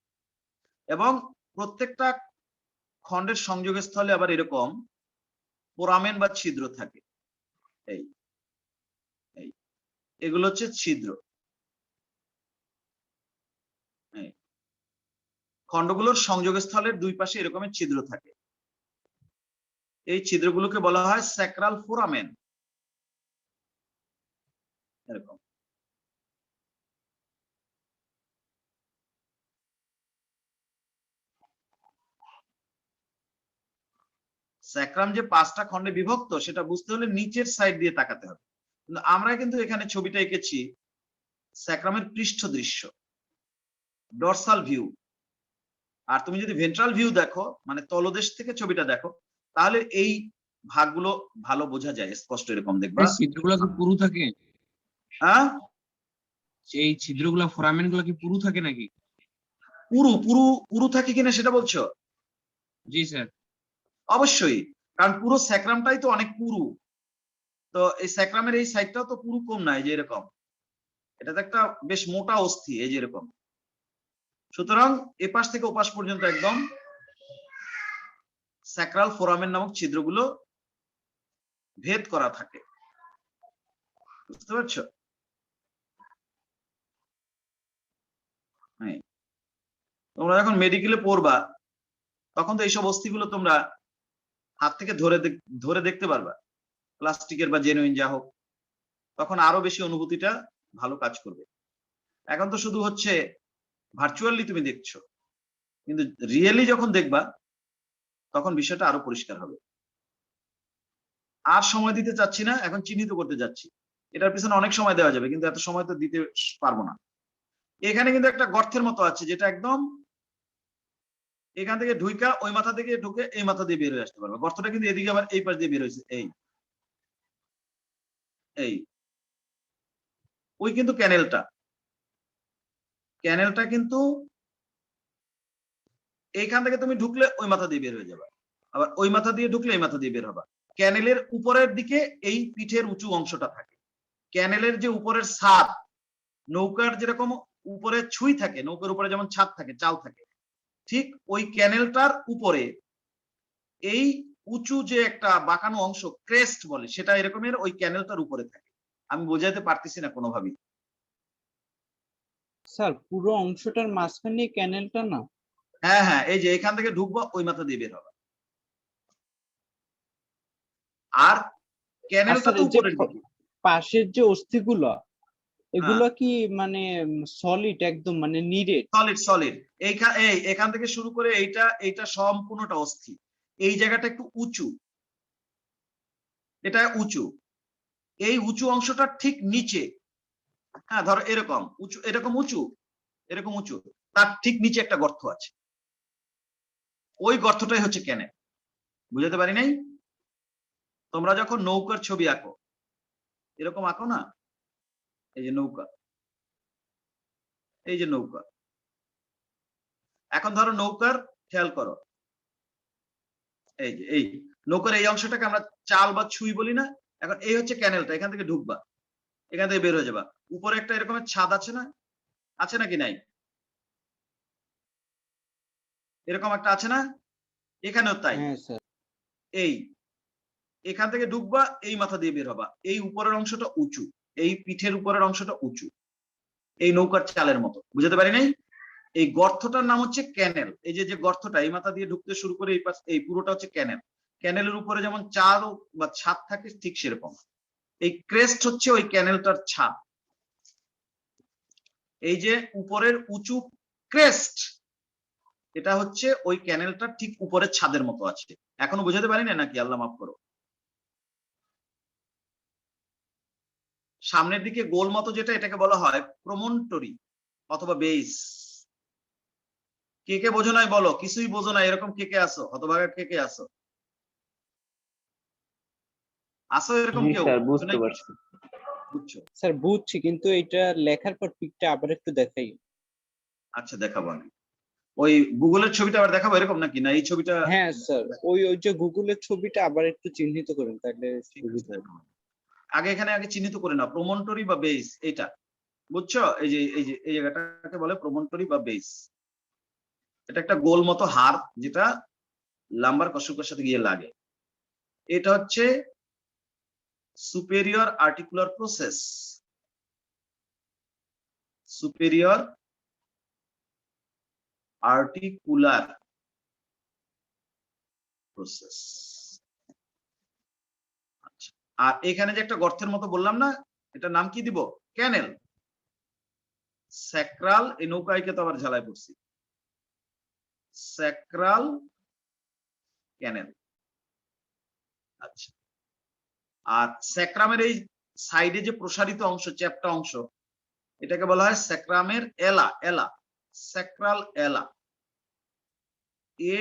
এবং প্রত্যেকটা খণ্ডের সংযোগস্থলে আবার এরকম পোরামেন বা ছিদ্র থাকে। এই এই এগুলো হচ্ছে ছিদ্র। খণ্ডগুলোর সংযোগস্থলের দুই পাশে এরকমের ছিদ্র থাকে, এই ছিদ্রগুলোকে বলা হয় স্যাক্রাল ফোরামেন। এরকম স্যাক্রাম যে 5টা খণ্ডে বিভক্ত সেটা বুঝতে হলে নিচের সাইড দিয়ে তাকাতে হবে, কিন্তু আমরা কিন্তু এখানে ছবিটা এঁকেছি স্যাক্রামের পৃষ্ঠ দৃশ্য, ডরসাল ভিউ। আর তুমি যদি ভেন্ট্রাল ভিউ দেখো, মানে তলদেশ থেকে ছবিটা দেখো, তাহলে এই ভাগগুলো ভালো বোঝা যায়, স্পষ্ট এরকম দেখবা। এই ছিদ্রগুলো কি পুরু থাকে? হ্যাঁ, এই ছিদ্রগুলো ফোরামেন গুলো কি পুরু থাকে নাকি? পুরু পুরু পুরু থাকে কিনা সেটা বলছো? জি স্যার। অবশ্যই, কারণ পুরো স্যাক্রামটাই তো অনেক পুরু, তো এই স্যাক্রামের এই সাইডটাও তো পুরু কম না, এই যে এরকম, এটা তো একটা বেশ মোটা অস্থি, এই যে এরকম। সুতরাং এপাশ থেকে ওপাশ পর্যন্ত একদম স্যাক্রাল ফোরামেন নামক ছিদ্রগুলো ভেদ করা থাকে, বুঝতে পারছো? তোমরা যখন মেডিকেলে পড়বা তখন তো এইসব অস্থিগুলো তোমরা হাত থেকে ধরে দেখতে পারবা, প্লাস্টিকের বা জেনুইন যা হোক, তখন আরো বেশি অনুভূতিটা ভালো কাজ করবে। এখন তো শুধু হচ্ছে ভার্চুয়ালি তুমি দেখছো, কিন্তু রিয়েলি যখন দেখবা তখন বিষয়টা আরো পরিষ্কার হবে। আর সময় দিতে চাচ্ছি না, এখন চিহ্নিত করতে যাচ্ছি, এটার পিছনে অনেক সময় দেওয়া যাবে কিন্তু এত সময় তো দিতে পারবো না। এখানে কিন্তু একটা গর্তের মতো আছে, যেটা একদম এখান থেকে ঢুইকা ওই মাথা থেকে ঢুকে এই মাথা দিয়ে বের হয়ে আসতে পারবে। গর্তটা কিন্তু এদিকে আবার এই পাশ দিয়ে বের হয়েছে, এই ওই কিন্তু ক্যানেলটা কিন্তু এইখান থেকে তুমি ঢুকলে ওই মাথা দিয়ে বের হয়ে যাবে, আবার ওই মাথা দিয়ে ঢুকলে এই মাথা দিয়ে বের হবা। ক্যানেলের উপরের দিকে এই পিঠের উঁচু অংশটা থাকে, ক্যানেলের যে উপরের ছাদ, নৌকার যেরকম উপরে ছুঁই থাকে, নৌকার উপরে যেমন ছাদ থাকে, চাল থাকে, ঠিক ওই ক্যানেলটার উপরে এই উঁচু যে একটা বাঁকানো অংশ ক্রেস্ট বলে, সেটা এরকমের ওই ক্যানেলটার উপরে থাকে। আমি বোঝাতে পারতেছি না কোনোভাবেই। স্যার পুরো অংশটার মাঝখানে ক্যানেলটা না? হ্যাঁ হ্যাঁ, এই যে এখান থেকে ঢুকবো ওই মাথা দিয়ে বের হবে। আর ক্যানেলটা স্যার তো এই যে উপরের দিকে। পাশের যে অস্থিগুলো এগুলো কি মানে সলিড একদম মানে নিরেট? Solid solid. এখান থেকে শুরু করে এইটা সম্পূর্ণটা অস্থি। এই জায়গাটা একটু উঁচু, এটা উঁচু। এই উঁচু অংশটা ঠিক নিচে, হ্যাঁ ধরো এরকম উঁচু, এরকম উঁচু, এরকম উঁচু, তার ঠিক নিচে একটা গর্ত আছে। ওই গর্তটাই হচ্ছে ক্যানেল। বুঝাতে পারি নাই? তোমরা যখন নৌকার ছবি আঁকো, এরকম আঁকো না, এই যে নৌকা, এই যে নৌকা। এখন ধরো নৌকার খেয়াল করো, এই যে এই নৌকার এই অংশটাকে আমরা চাল বা ছুই বলি না। এখন এই হচ্ছে ক্যানেলটা, এখান থেকে ঢুকবা, এখান থেকে বের হয়ে যাবা। উপরে একটা এরকমের ছাদ আছে না, আছে নাকি নাই? এরকম একটা আছে না, এখানেও তাই। হ্যাঁ স্যার। এই এখান থেকে ঢুকবা, এই মাথা দিয়ে বের হবা। এই উপরের অংশটা উঁচু, এই পিঠের উপরের অংশটা উঁচু, এই নৌকার চালের মতো। বুঝাতে পারি নাই? এই গর্তটার নাম হচ্ছে ক্যানেল। এই যে গর্তটা এই মাথা দিয়ে ঢুকতে শুরু করে এই পাশ, এই পুরোটা হচ্ছে ক্যানেল। ক্যানেলের উপরে যেমন চাল বা ছাদ থাকে ঠিক সেরকম এই ক্রেস্ট হচ্ছে ওই ক্যানেলটার ছাদ। এই যে উপরের উঁচু ক্রেস্ট, এটা হচ্ছে ওই ক্যানেলটা ঠিক উপরের ছাদের মতো আছে। এখনো বুঝাতে পারি না নাকি? আল্লাহ মাফ করো। সামনের দিকে গোল মতো যেটা, এটাকে বলা হয় প্রমন্টরি অথবা বেস। কে কে বোঝো নাই বলো? কিছুই বোঝো না এরকম কে কে আসো? হতভাগা কে কে আসো? আসো এরকম জি কেউ? স্যার, বুঝো বুঝতে নাই? পারছি। বুঝছো? স্যার বুঝছি, কিন্তু এটা লেখার পর পিকটা আবার একটু দেখাই। আচ্ছা দেখাবো আমি। ওই গুগলের ছবিটা আবার দেখাবো এরকম নাকি? না এই ছবিটা? হ্যাঁ স্যার, ওই ওই যে গুগলের ছবিটা আবার একটু চিহ্নিত করেন তাহলে ঠিক আছে, সুবিধা হবে। দেখাবো। আগে এখানে আগে চিহ্নিত করে না, প্রমন্টরি বা বেস এটা। বুঝছো? এই জায়গাটাকে বলে প্রমন্টরি বা বেস। এটা একটা গোল মতো হাড় যেটা লাম্বার কশুকের সাথে গিয়ে লাগে। এটা হচ্ছে superior articular process. Superior articular process. আচ্ছা, আর এখানে যে একটা গর্তের মতো বললাম না, এটার নাম কি দিব? ক্যানেল। স্যাক্রাল, এই নৌকাইকে তো আবার ঝালাই পড়ছি, স্যাক্রাল ক্যানেল। আচ্ছা, আর স্যাক্রামের এই সাইডে যে প্রসারিত অংশ, চ্যাপ্টা অংশ, এটাকে বলা হয় স্যাক্রামের এলা। এলা, স্যাক্রাল এলা, এ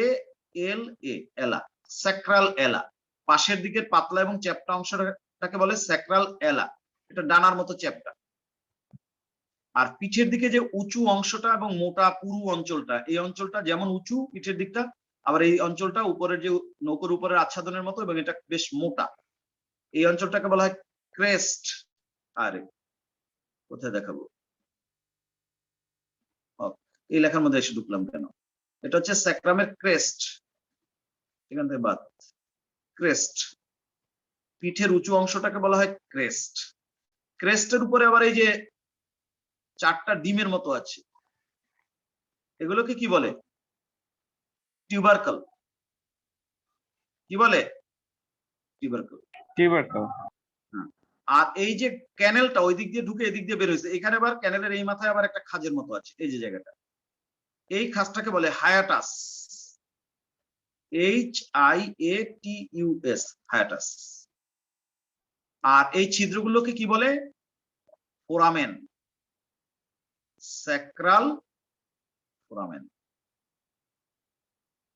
এল এ, এলা, স্যাক্রাল এলা। পাশের দিকের পাতলা এবং চ্যাপ্টা অংশটাকে বলে স্যাক্রাল এলা, এটা ডানার মতো চ্যাপ্টা। আর পিঠের দিকে যে উঁচু অংশটা এবং মোটা পুরু অঞ্চলটা, এই অঞ্চলটা যেমন উঁচু পিঠের দিকটা, আবার এই অঞ্চলটা উপরের যে নৌকোর উপরের আচ্ছাদনের মতো এবং এটা বেশ মোটা, এই অঞ্চলটাকে বলা হয় ক্রেস্ট। আরে কোথায় দেখাবো? এই লেখার মধ্যে এসে ঢুকলাম কেন? এটা হচ্ছে স্যাক্রামের ক্রেস্ট, এখান থেকে বাদ। ক্রেস্ট, পিঠের উঁচু অংশটাকে বলা হয় ক্রেস্ট। ক্রেস্টের উপরে আবার এই যে চারটা ডিমের মতো আছে, এগুলোকে কি বলে? টিউবারকল। কি বলে? টিউবারকল। টিউবারকল। আর এই যে ক্যানেলটা ওই দিক দিয়ে ঢুকে এদিক দিয়ে বের হয়েছে, এখানে আবার ক্যানেলের এই মাথায় আবার একটা খাঁজের মতো আছে, এই যে জায়গাটা, এই খাঁজটাকে বলে হায়াটাস। HIATUS, hiatus. আর এই ছিদ্রগুলোকে কি বলে? Foramen, sacral foramen.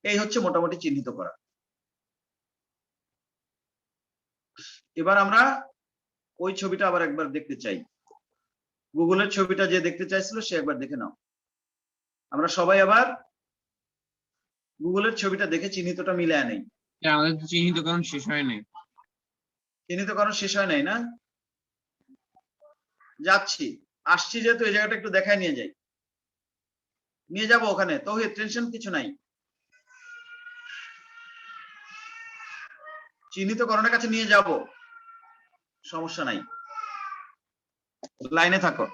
এই হচ্ছে মোটামুটি চিহ্নিত করা। এবার আমরা ওই ছবিটা আবার একবার দেখতে চাই। গুগলের ছবিটা যে দেখতে চাইছিল সে একবার দেখে নাও। আমরা সবাই আবার গুগলের ছবিটা দেখে চিহ্নিতটা মিলায় নেই। আমাদের তো চিহ্নিতকরণ শেষ হয় নাই। চিহ্নিতকরণ শেষ হয় নাই না? যাচ্ছি, আসছি, যেহেতু এই জায়গাটা একটু দেখায় নিয়ে যাই। নিয়ে যাব ওখানে, তৌহিদ টেনশন কিছু নাই। চিহ্নিতকরণের কাছে নিয়ে যাব, সমস্যা নাই, লাইনে থাকো।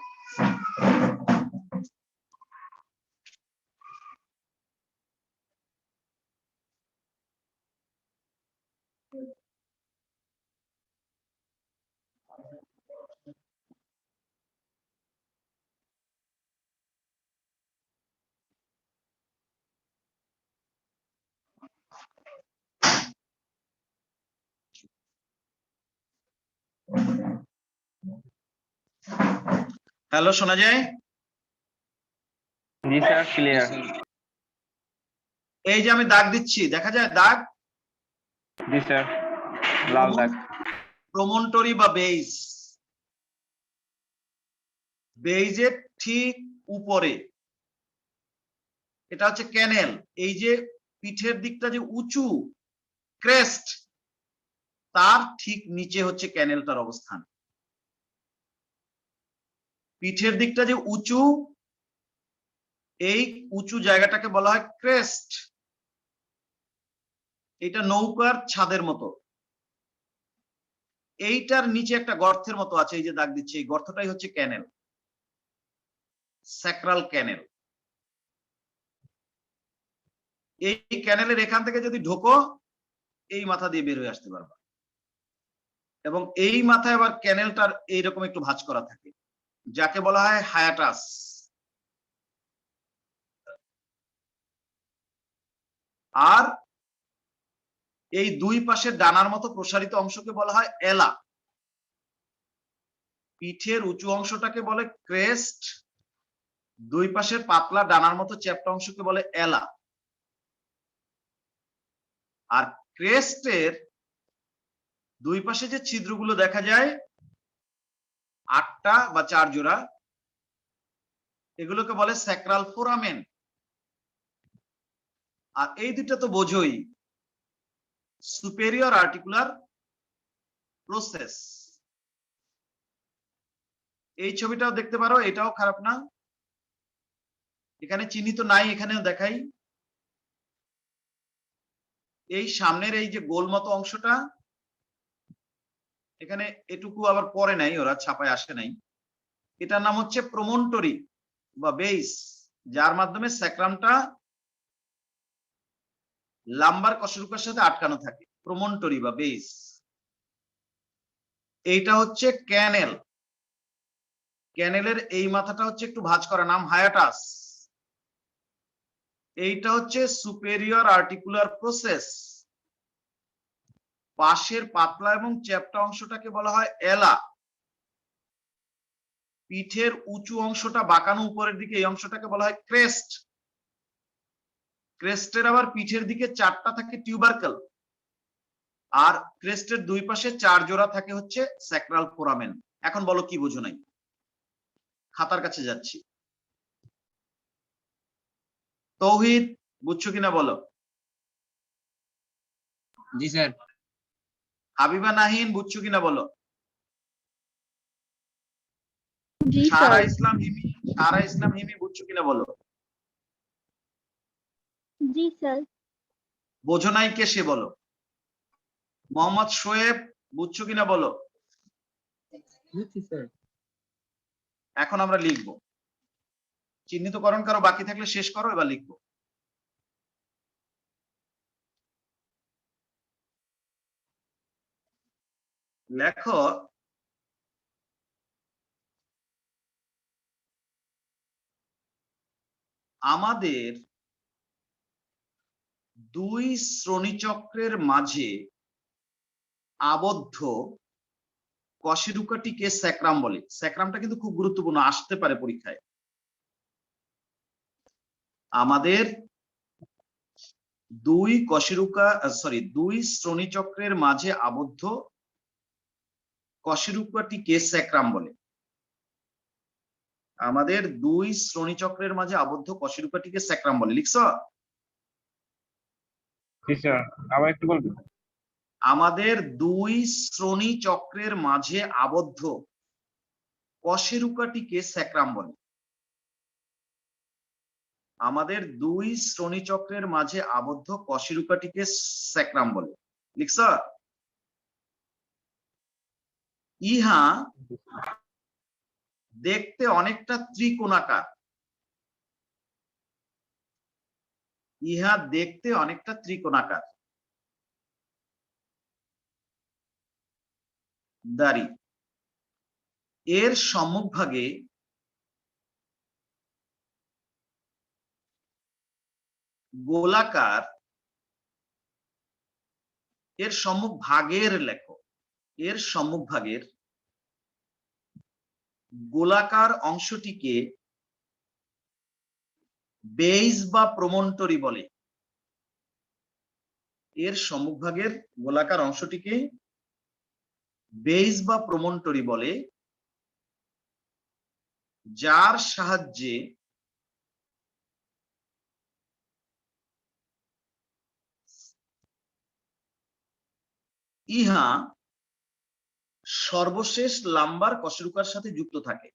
হ্যালো, শোনা যায়? জি স্যার, ক্লিয়ার। এই যে আমি দাগ দিচ্ছি, দেখা যায় দাগ? জি স্যার, লাল দাগ। প্রমন্টরি বা বেইজ, বেইজের ঠিক উপরে এটা হচ্ছে ক্যানেল। এই যে পিঠের দিকটা যে উঁচু, ক্রেস্ট, তার ঠিক নিচে হচ্ছে ক্যানেলটার অবস্থান। পিঠের দিকটা যে উঁচু, এই উঁচু জায়গাটাকে বলা হয় ক্রেস্ট। এটা নৌকার ছাদের মতো। এইটার নিচে একটা গর্তের মতো আছে, এই যে দাগ দিচ্ছে, এই গর্তটাই হচ্ছে ক্যানেল, স্যাক্রাল ক্যানেল। এই ক্যানেলের এখান থেকে যদি ঢোকো, এই মাথা দিয়ে বের হয়ে আসতে পারবা। এবং এই মাথায় আবার ক্যানেলটার এইরকম একটু ভাঁজ করা থাকে, যাকে বলা হয় হায়াটাস। আর এই দুই পাশে ডানার মতো প্রসারিত অংশকে বলা হয় এলা। পিঠের উঁচু অংশটাকে বলে ক্রেস্ট, দুই পাশের পাতলা ডানার মতো চ্যাপ্টা অংশকে বলে এলা। আর ক্রেস্টের দুই পাশে যে ছিদ্রগুলো দেখা যায় 8টা বা 4 জোড়া, এগুলোকে বলে স্যাক্রাল ফোরামেন। আর এই দুটো তো বোঝোই, সুপেরিয়র আর্টিকুলার প্রসেস। এই ছবিটাও দেখতে পারো, এটাও খারাপ না, এখানে চিহ্নিত নাই, এখানেও দেখাই। এই সামনের এই যে গোল মতো অংশটা, এখানে এটুকু আবার পরে নাই, ওরা ছাপায় আসে নাই। এটার নাম হচ্ছে প্রমন্টরি বা বেস, যার মাধ্যমে স্যাক্রামটা লাম্বার কশেরুকার সাথে আটকানো থাকে, প্রমন্টরি বা বেস। এইটা হচ্ছে ক্যানেল। ক্যানেলের এই মাথাটা হচ্ছে একটু ভাঁজ করা, নাম হায়াটাস। এইটা হচ্ছে সুপেরিয়র আর্টিকুলার প্রসেস। পাশের পাতলা এবং চ্যাপ্টা অংশটাকে বলা হয় এলা। পিঠের উঁচু অংশটা বাঁকানো উপরের দিকে, এই অংশটাকে বলা হয় ক্রেস্ট। ক্রেস্টের আবার পিঠের দিকে 4টা থাকে টিউবারকেল, আর ক্রেস্টের দুই পাশে 4 জোড়া থাকে হচ্ছে স্যাক্রাল ফোরামেন। এখন বলো কি বোঝো নাই? খাতার কাছে যাচ্ছি। তৌহিদ, বুঝছো কিনা বলো? জি স্যার। হাবিবা নাহিন, বুঝছো কিনা বলো? জি সারা স্যার। ইসলাম হিমি, বুঝছো কিনা বলো? জি স্যার। বোঝো নাই কে সে বলো? মোহাম্মদ শোয়েব, বুঝছো কিনা বলো? এখন আমরা লিখবো। চিহ্নিতকরণ কারো বাকি থাকলে শেষ করো, এবার লিখবো। লেখো, আমাদের দুই শ্রোণীচক্রের মাঝে আবদ্ধ কশেরুকাটিকে স্যাক্রাম বলে। স্যাক্রামটা কিন্তু খুব গুরুত্বপূর্ণ, আসতে পারে পরীক্ষায়। আমাদের দুই শ্রোণীচক্রের মাঝে আবদ্ধ কশেরুকাটিকে স্যাক্রাম বলে। আমাদের দুই শ্রোণীচক্রের মাঝে আবদ্ধ কশেরুকাটিকে স্যাক্রাম বলে। লিখছো? জি স্যার, আবার একটু বলবেন? আমাদের দুই শ্রোণীচক্রের মাঝে আবদ্ধ কশেরুকাটিকে স্যাক্রাম বলে। আমাদের দুই শ্রোণীচক্রের মাঝে আবদ্ধ কশেরুকাটিকে স্যাক্রাম বলে। লিখছ? ইহা দেখতে অনেকটা ত্রিকোণাকার। ইহা দেখতে অনেকটা ত্রিকোণাকার। দাড়ি। এর সম্মুখভাগে গোলাকার, এর সম্মুখ ভাগের লেখো, এর সম্মুখ ভাগের গোলাকার অংশটিকে বেইস বা প্রমন্টরি বলে। এর সম্মুখভাগের গোলাকার অংশটিকে বেইস বা প্রমন্টরি বলে, যার সাহায্যে ইহা সর্বশেষ লাম্বার কশেরুকার সাথে যুক্ত থাকে।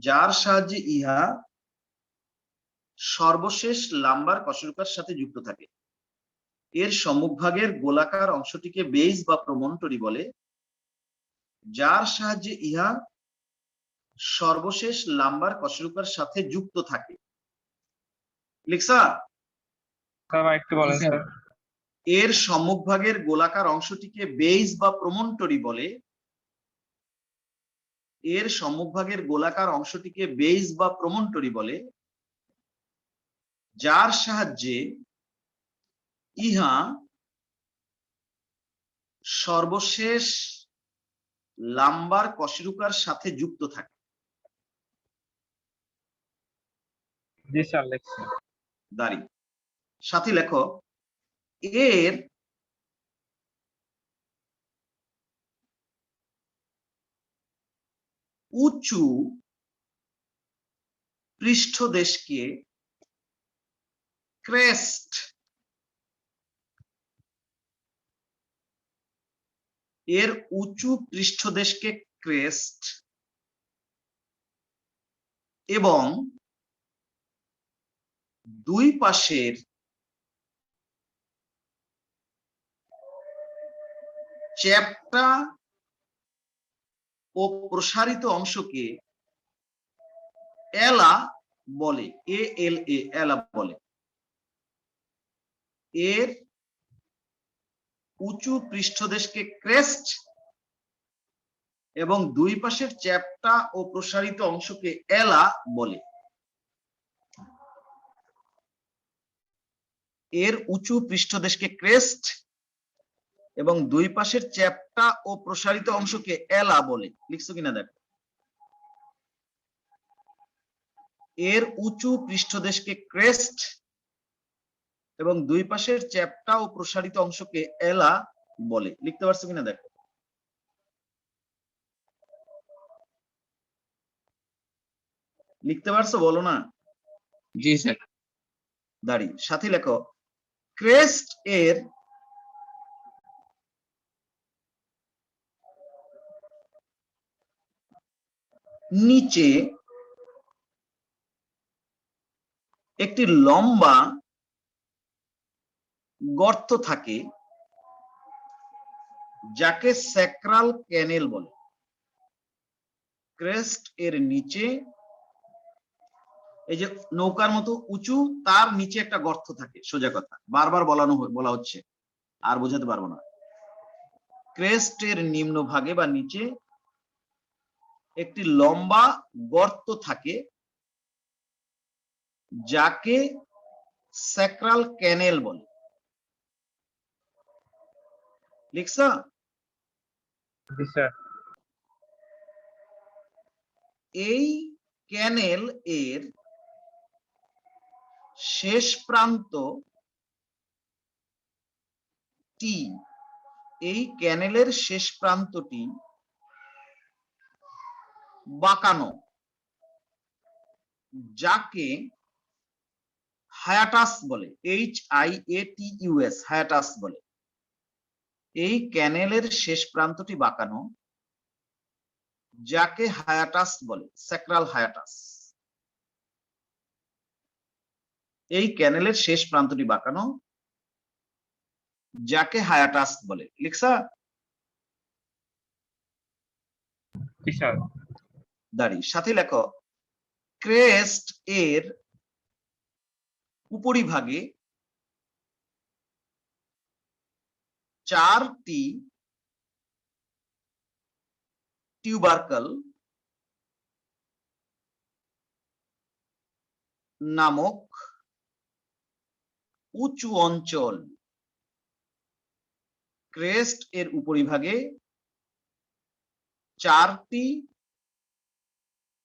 যার সাহায্যে ইহা সর্বশেষ লাম্বার কশেরুকার সাথে যুক্ত থাকে। এর সম্মুখভাগের গোলাকার অংশটিকে বেইস বা প্রমন্টরি বলে, যার সাহায্যে ইহা সর্বশেষ লাম্বার কশেরুকার সাথে যুক্ত থাকে। লিখছা? স্যার একটু বলেন স্যার। এর সম্মুখভাগের গোলাকার অংশটিকে বেইস বা প্রমন্টরি বলে, এর সম্মুখভাগের গোলাকার অংশটিকে বেইস বা প্রমন্টরি বলে, যার সাহায্যে ইহা সর্বশেষ লাম্বার কশেরুকার সাথে যুক্ত থাকে। জি স্যার লিখছি। দাড়ি। সাথী লেখো, এর উঁচু পৃষ্ঠদেশকে ক্রেস্ট, এর উঁচু পৃষ্ঠদেশকে ক্রেস্ট এবং দুই পাশের চ্যাপ্টা ও প্রসারিত অংশকে এলা বলে। ALA, এলা বলে। এর উঁচু পৃষ্ঠদেশকে ক্রেস্ট এবং দুই পাশের চ্যাপ্টা ও প্রসারিত অংশকে এলা বলে। এর উঁচু পৃষ্ঠদেশকে ক্রেস্ট এবং দুই পাশের চ্যাপ্টা ও প্রসারিত অংশকে এলা বলে। লিখছো কিনা দেখো। এর উঁচু পৃষ্ঠদেশকে ক্রেস্ট এবং দুই পাশের চ্যাপ্টা ও প্রসারিত অংশকে এলা বলে। লিখতে পারছো কিনা দেখো। লিখতে পারছো? বলো না। জি স্যার। দাঁড়ি। সাথী লেখো, ক্রেস্ট এর নিচে একটি লম্বা গর্ত থাকে, যাকে স্যাক্রাল ক্যানেল বলে। ক্রেস্ট এর নিচে, এই যে নৌকার মতো উঁচু, তার নিচে একটা গর্ত থাকে। সোজা কথা, বারবার বলা হচ্ছে, আর বোঝাতে পারবো না। ক্রেস্ট এর নিম্ন ভাগে বা নিচে একটি লম্বা গর্ত থাকে, যাকে স্যাক্রাল ক্যানেল বলে। লিখছা? জি স্যার। এই ক্যানেল এর শেষ প্রান্ত টি, এই ক্যানেলের শেষ প্রান্তটি বাঁকানো, যাকে হায়াটাস বলে। HIATUS, হায়াটাস বলে। এই ক্যানেলের শেষ প্রান্তটি বাঁকানো, যাকে হায়াটাস বলে, স্যাক্রাল হায়াটাস। এই ক্যানেলের শেষ প্রান্তটি বাঁকানো, যাকে হায়াটাস বলে। লিখছা? জি স্যার। দাঁড়ি সাথে লেখো ক্রেস্ট এর উপরিভাগে 4টি টিউবারকল নামক উঁচু অঞ্চল। ক্রেস্ট এর উপরিভাগে 4টি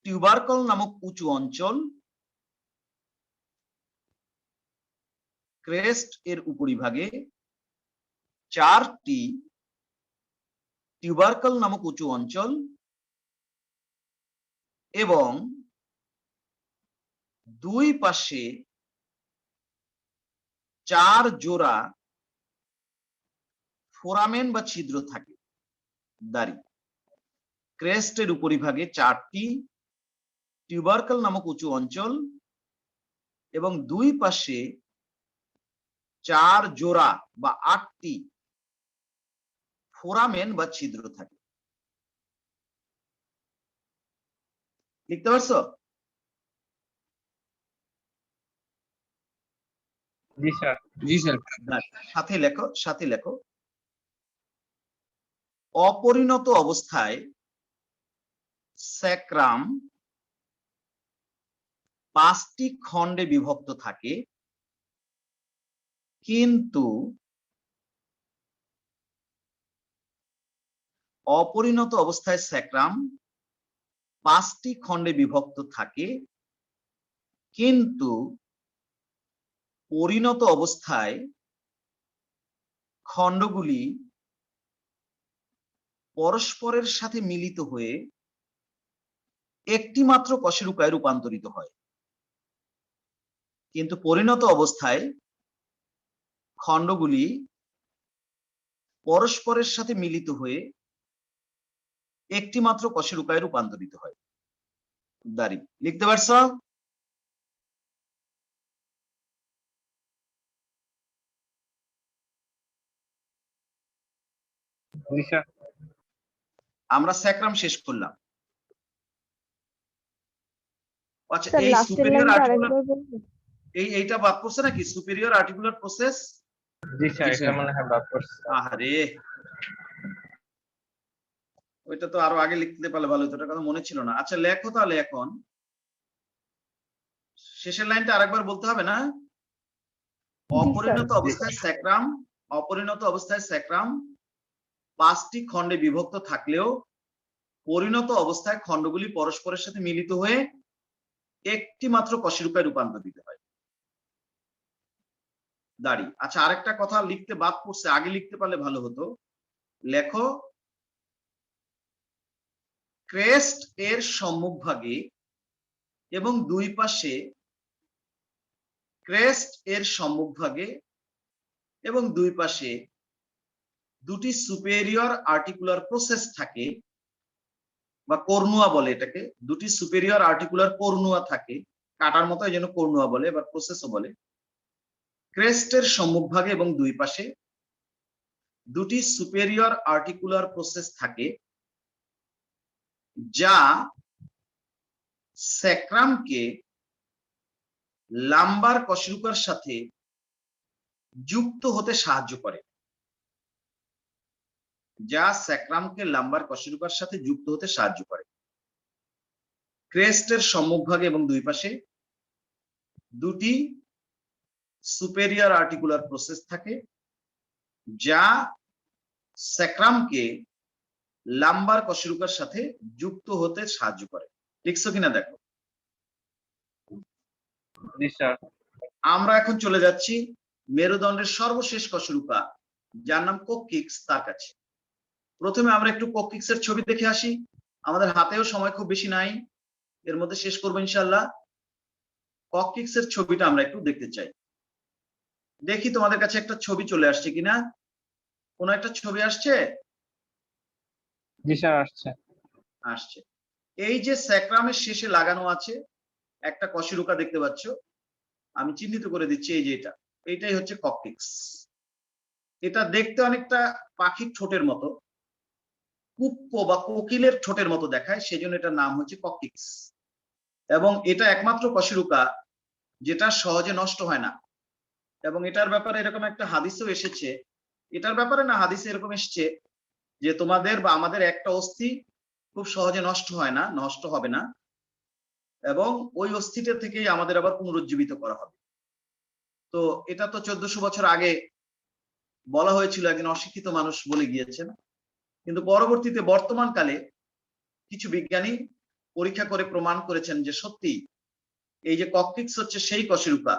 টিউবারকল নামক উঁচু অঞ্চল। ক্রেস্ট এর উপরিভাগে 4টি টিউবারকল নামক উঁচু অঞ্চল এবং দুই পাশে 4 জোড়া ফোরামেন বা ছিদ্র থাকে। দাঁড়ি ক্রেস্টের উপরিভাগে 4টি টিউবারকল নামক উঁচু অঞ্চল এবং দুই পাশে 4 জোড়া বা 8টি ফোরামেন বা ছিদ্র থাকে। লিখতে পারছো? জি স্যার। জি স্যার। সাথে লেখো অপরিণত অবস্থায় স্যাক্রাম 5টি খণ্ডে বিভক্ত থাকে, কিন্তু অপরিণত অবস্থায় স্যাক্রাম 5টি খণ্ডে বিভক্ত থাকে, কিন্তু পরিণত অবস্থায় খণ্ডগুলি পরস্পরের সাথে মিলিত হয়ে একটি মাত্র কশেরুকায় রূপান্তরিত হয়। কিন্তু পরিণত অবস্থায় খণ্ডগুলি পরস্পরের সাথে মিলিত হয়ে একটি মাত্র কশেরুকায় রূপান্তরিত হয়। দাঁড়ি লিখতে পারছো? জি স্যার। আমরা স্যাক্রাম শেষ করলাম। আচ্ছা, স্যার এই লাস্টের সুপেরিয়র লাইনটা আর্টিকুলার আরেকবার বলবেন? এইটা বাদ পড়ছে নাকি? Superior articular process. জি স্যার, জি এটা স্যার। মনে হয় বাদ পড়ছে। আরে ওইটা তো আরো আগে লিখতে পারলে ভালো হতো, ওটার কথা মনে ছিল না। আচ্ছা লেখো তাহলে, এখন শেষের লাইনটা আরেকবার বলতে হবে না? অপরিণত অবস্থায় স্যাক্রাম 5টি খণ্ডে বিভক্ত থাকলেও পরিণত অবস্থায় খণ্ডগুলি পরস্পরের সাথে মিলিত হয়ে একটি মাত্র কশেরুকায় রূপান্তরিত হয়। দাঁড়ি আচ্ছা, আরেকটা কথা লিখতে বাদ পড়ছে, আগে লিখতে পারলে ভালো হতো। লেখো ক্রেস্ট এর সম্মুখভাগে এবং দুই পাশে, ক্রেস্ট এর সম্মুখভাগে এবং দুই পাশে দুটি সুপেরিয়র আর্টিকুলার প্রসেস থাকে, বা কর্নুয়া বলে এটাকে। দুটি সুপেরিয়র আর্টিকুলার কর্নুয়া থাকে, কাটার মতো, এই জন্য কর্নুয়া বলে, বা প্রসেসও বলে। ক্রেস্টের সম্মুখভাগে এবং দুই পাশে দুটি সুপেরিয়র আর্টিকুলার প্রসেস থাকে, যা স্যাক্রামকে লাম্বার কশেরুকার সাথে যুক্ত হতে সাহায্য করে। যা স্যাক্রামকে লাম্বার কশেরুকার সাথে যুক্ত হতে সাহায্য করে। ক্রেস্টের সম্মুখভাগে এবং দুই পাশে দুটি সুপেরিয়র আর্টিকুলার প্রসেস থাকে, যা স্যাক্রামকে লাম্বার কশেরুকার সাথে যুক্ত হতে সাহায্য করে। লিখছো কিনা দেখো। জি স্যার। আমরা এখন চলে যাচ্ছি মেরুদণ্ডের সর্বশেষ কশেরুকা, যার নাম কোক্কিক্স, তার কাছে। প্রথমে আমরা একটু কোক্কিক্সের ছবি দেখে আসি। আমাদের হাতেও সময় খুব বেশি নাই, এর মধ্যে শেষ করবো ইনশাল্লাহ। কোক্কিক্সের ছবিটা আমরা একটু দেখতে চাই। দেখি তোমাদের কাছে একটা ছবি চলে আসছে কিনা। কোন একটা ছবি আসছে? জি স্যার, আসছে। আসছে। এই যে স্যাক্রামের শেষে লাগানো আছে একটা কশেরুকা দেখতে পাচ্ছ, আমি চিহ্নিত করে দিচ্ছি, এই যে এইটাই হচ্ছে ককটিক্স। এটা দেখতে অনেকটা পাখির ঠোঁটের মতো, কুক্কো বা কোকিলের ঠোঁটের মতো দেখায়, সেজন্য এটার নাম হচ্ছে ককটিক্স। এবং এটা একমাত্র কশেরুকা যেটা সহজে নষ্ট হয় না। এবং এটার ব্যাপারে এরকম একটা হাদিসও এসেছে, এটার ব্যাপারে না, হাদিসে এরকম এসেছে যে তোমাদের বা আমাদের একটা অস্থি খুব সহজে নষ্ট হয় না, নষ্ট হবে না, এবং ওই অস্থিটা থেকেই আমাদের আবার পুনরুজ্জীবিত করা হবে। তো এটা তো 1400 বছর আগে বলা হয়েছিল, একজন অশিক্ষিত মানুষ বলে গিয়েছেন, কিন্তু পরবর্তীতে বর্তমান কালে কিছু বিজ্ঞানী পরীক্ষা করে প্রমাণ করেছেন যে সত্যি এই যে ককটিক্স হচ্ছে সেই কশেরুকা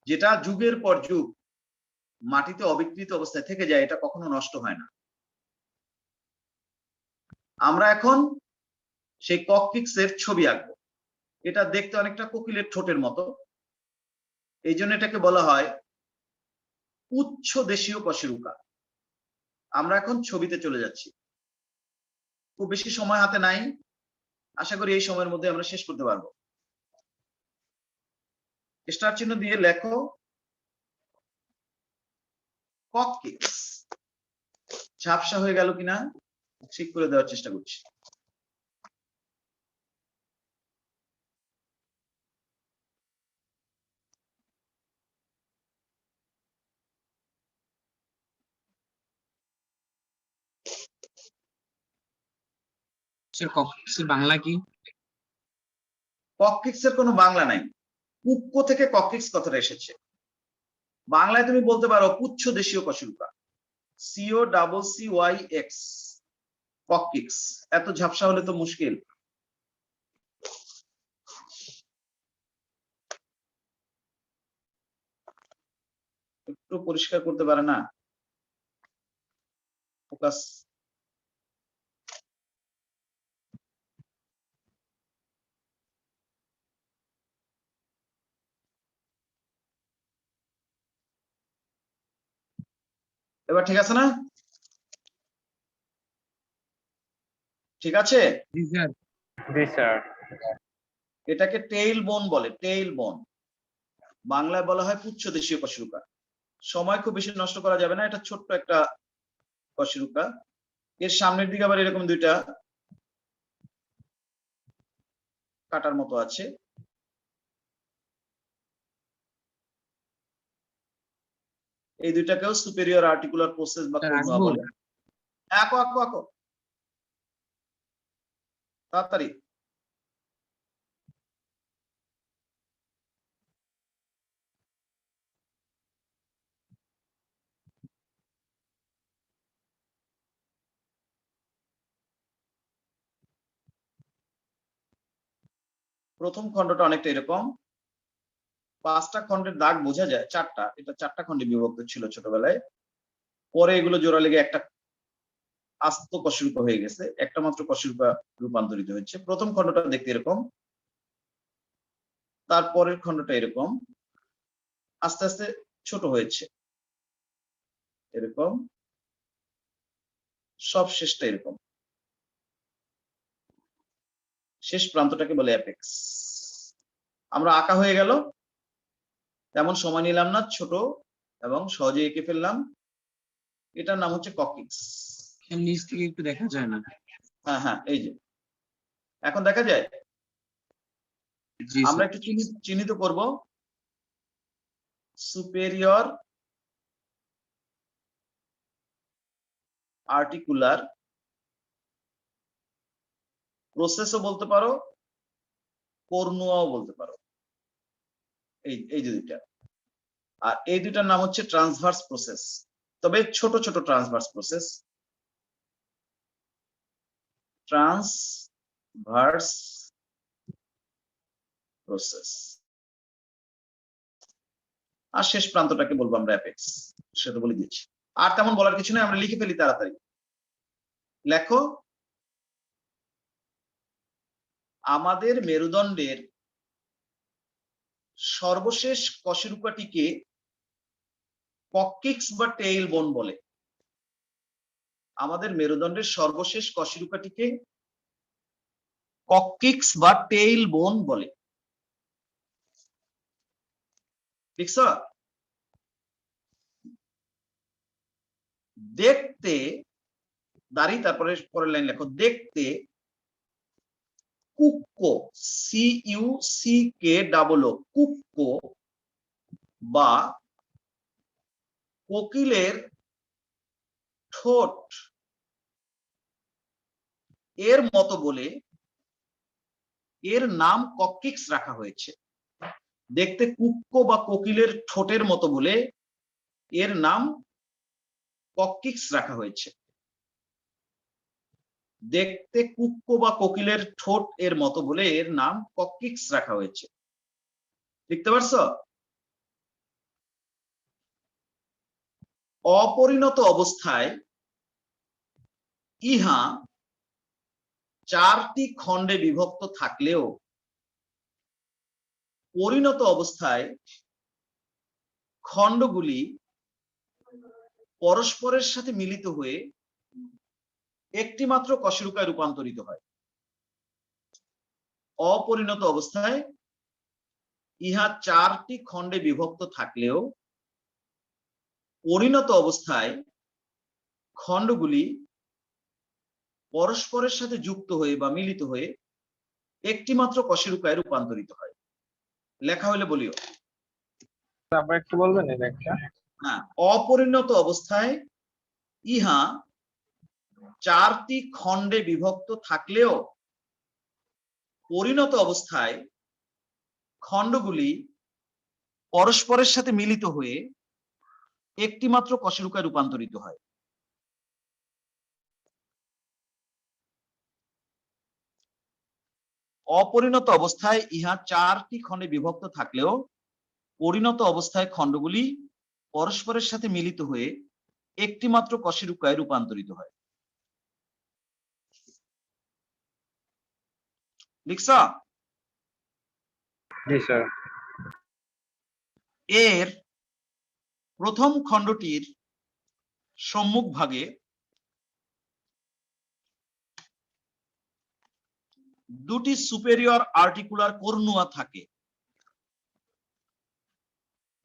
যেটা যুগের পর যুগ মাটিতে অবিকৃত অবস্থায় থেকে যায়, এটা কখনো নষ্ট হয় না। আমরা এখন সেই ককটিক্স এর ছবি আঁকবো। এটা দেখতে অনেকটা কোকিলের ঠোঁটের মতো, এই জন্য এটাকে বলা হয় উচ্চ দেশীয় কশেরুকা। আমরা এখন ছবিতে চলে যাচ্ছি, খুব বেশি সময় হাতে নাই, আশা করি এই সময়ের মধ্যে আমরা শেষ করতে পারবো। স্টার চিহ্ন দিয়ে লেখো ককটিক্স। ঝাপসা হয়ে গেল কিনা ঠিক করে দেওয়ার চেষ্টা করছি। স্যার ককটিক্সের বাংলা কি? ককটিক্স এর কোনো বাংলা নাই, কুক্কো থেকে ককটিক্স কথাটা এসেছে। বাংলায় তুমি বলতে পারো পুচ্ছ দেশীয় কশেরুকা, COCCYX, ককটিক্স। এত ঝাপসা হলে তো মুশকিল। একটু পরিষ্কার করতে পারে না? ফোকাস। এবার ঠিক আছে না? ঠিক আছে। জি স্যার। জি স্যার। এটাকে টেইল বোন বলে, টেইল বোন। বাংলায় বলা হয় পুচ্ছ দেশীয় কশেরুকা। সময় খুব বেশি নষ্ট করা যাবে না, এটা ছোট্ট একটা কশেরুকা। এর সামনের দিকে আবার এরকম দুইটা কাটার মতো আছে। এই দুইটাকেও সুপেরিয়র আর্টিকুলার প্রসেস বা কর্নুয়া বলে। আঁকো আঁকো আঁকো তাড়াতাড়ি। প্রথম খণ্ডটা অনেকটা এরকম, 5টা খণ্ডের দাগ বোঝা যায়, 4টা, এটা 4টা খণ্ডে বিভক্ত ছিল ছোটবেলায়, পরে এগুলো জোড়া লেগে একটা আস্ত কশেরুকা হয়ে গেছে, একটা মাত্র কশেরুকা রূপান্তরিত হচ্ছে। প্রথম খণ্ডটা দেখতে এরকম, তারপরের খণ্ডটা এরকম, আস্তে আস্তে ছোট হয়েছে এরকম, সব শেষটা এরকম। শেষ প্রান্তটাকে বলে অ্যাপেক্স। আমরা আঁকা হয়ে গেল, তেমন সময় নিলাম না, ছোট এবং সহজে এঁকে ফেললাম। এটার নাম হচ্ছে ককটিক্স। নিচ থেকে একটু দেখা যায় না? হ্যাঁ হ্যাঁ, এই যে এখন দেখা যায়। জি আমরা স্যার। একটু চিহ্নিত করব, সুপেরিয়র আর্টিকুলার প্রসেসও বলতে পারো, কর্নুয়াও বলতে পারো, এই যে দুইটা। আর এই দুইটার নাম হচ্ছে ট্রান্সভার্স প্রসেস, তবে ছোট ছোট ট্রান্সভার্স প্রসেস। Transverse process. আর শেষ প্রান্তটাকে বলবো আমরা অ্যাপেক্স, সেটা বলে দিচ্ছি। আর তেমন বলার কিছু নেই, আমরা লিখে ফেলি তাড়াতাড়ি। লেখো, আমাদের মেরুদণ্ডের সর্বশেষ কশেরুকাটিকে ককটিক্স বা টেইল বোন বলে। আমাদের মেরুদণ্ডের সর্বশেষ কশেরুকাটিকে ককটিক্স বা টেইল বোন বলে। লিখছ? দেখতে দাঁড়ি, তারপরে পরের লাইন লেখো, দেখতে কুক্কো, CUCK কুক্কো বা কোকিলের ঠোঁট এর মতো বলে এর নাম কক্কিক্স রাখা হয়েছে। দেখতে কুক্কো বা কোকিলের ঠোঁটের মতো বলে এর নাম কক্কিক্স রাখা হয়েছে। দেখতে কুক্কো বা কোকিলের ঠোঁট এর মতো বলে এর নাম কক্কিক্স রাখা হয়েছে। লিখতে পারছো? অপরিণত অবস্থায় ইহা 4টি খণ্ডে বিভক্ত থাকলেও পরিণত অবস্থায় খণ্ডগুলি পরস্পরের সাথে মিলিত হয়ে একটি মাত্র কশেরুকায় রূপান্তরিত হয়। অপরিণত অবস্থায় ইহা 4টি খণ্ডে বিভক্ত থাকলেও পরিণত অবস্থায় খণ্ডগুলি পরস্পরের সাথে যুক্ত হয়ে বা মিলিত হয়ে একটি মাত্র কশেরুকায় রূপান্তরিত হয়। লেখা হলে বলিও। আবার একটু বলবেন এই একটা? হ্যাঁ, অপরিণত অবস্থায় ইহা 4টি খণ্ডে বিভক্ত থাকলেও পরিণত অবস্থায় খণ্ডগুলি পরস্পরের সাথে মিলিত হয়ে একটি মাত্র কশেরুকায় রূপান্তরিত হয়। অপরিণত অবস্থায় ইহা 4টি খণ্ডে বিভক্ত থাকলেও পরিণত অবস্থায় খণ্ডগুলি পরস্পরের সাথে মিলিত হয়ে একটি মাত্র কশেরুকায় রূপান্তরিত হয়। লিখছ? জি স্যার। এর প্রথম খণ্ডটির সম্মুখ ভাগে দুটি সুপেরিয়র আর্টিকুলার কর্ণুয়া থাকে।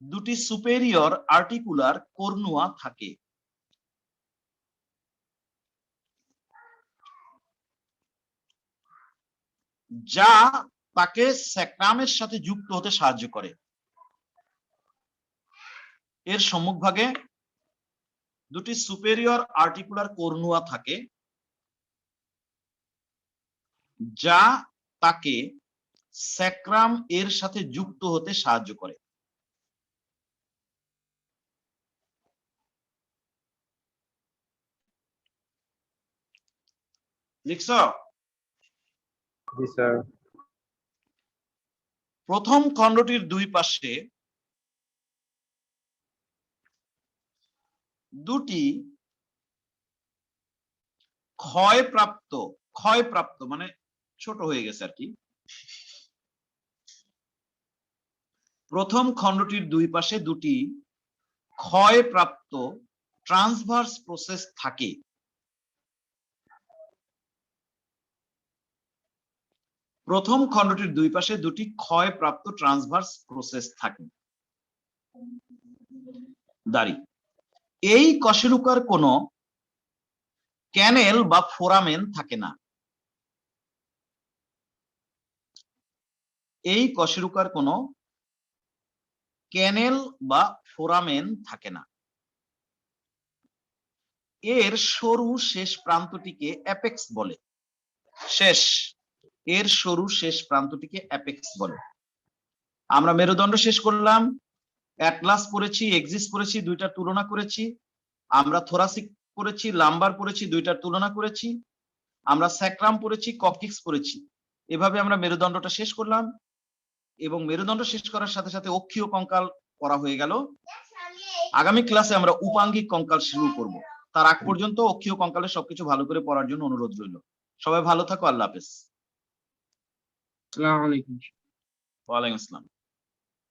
দুটি সুপেরিয়র আর্টিকুলার কর্ণুয়া থাকে। যা তাকে স্যাক্রামের সাথে যুক্ত হতে সাহায্য করে। এর সম্মুখভাগে দুটি সুপেরিয়র আর্টিকুলার কর্ণুয়া থাকে যা তাকে স্যাক্রাম এর সাথে যুক্ত হতে সাহায্য করে। লিখছ? জি স্যার। প্রথম খণ্ডটির দুই পাশে দুটি ক্ষয়প্রাপ্ত মানে ছোট হয়ে গেছে আর কি। প্রথম খণ্ডটির দুই পাশে দুটি ক্ষয়প্রাপ্ত ট্রান্সভার্স প্রসেস থাকে। প্রথম খণ্ডটির দুই পাশে দুটি ক্ষয়প্রাপ্ত ট্রান্সভার্স প্রসেস থাকে। দাঁড়ি, এই কশেরুকার কোনো ক্যানেল বা ফোরামেন থাকে না। এই কশেরুকার কোনো ক্যানেল বা ফোরামেন থাকে না। এর সরু শেষ প্রান্তটিকে অ্যাপেক্স বলে। এর সরু শেষ প্রান্তটিকে অ্যাপেক্স বলে। আমরা মেরুদণ্ড শেষ করলাম, অ্যাটলাস পড়েছি, এক্সিস পড়েছি, দুইটার তুলনা করেছি। আমরা থোরাসিক পড়েছি, লাম্বার পড়েছি, দুইটার তুলনা করেছি। আমরা স্যাক্রাম পড়েছি, কক্কিক্স পড়েছি। এভাবে আমরা মেরুদণ্ডটা শেষ করলাম এবং মেরুদণ্ড শেষ করার সাথে সাথে অক্ষীয় কঙ্কাল পড়া হয়ে গেল। আগামী ক্লাসে আমরা উপাঙ্গিক কঙ্কাল শুরু করব। তার আগ পর্যন্ত অক্ষীয় কঙ্কালের সবকিছু ভালো করে পড়ার জন্য অনুরোধ রইল। সবাই ভালো থাকো, আল্লাহ হাফেজ। আসসালামু আলাইকুম। ওয়ালাইকুম আসসালাম।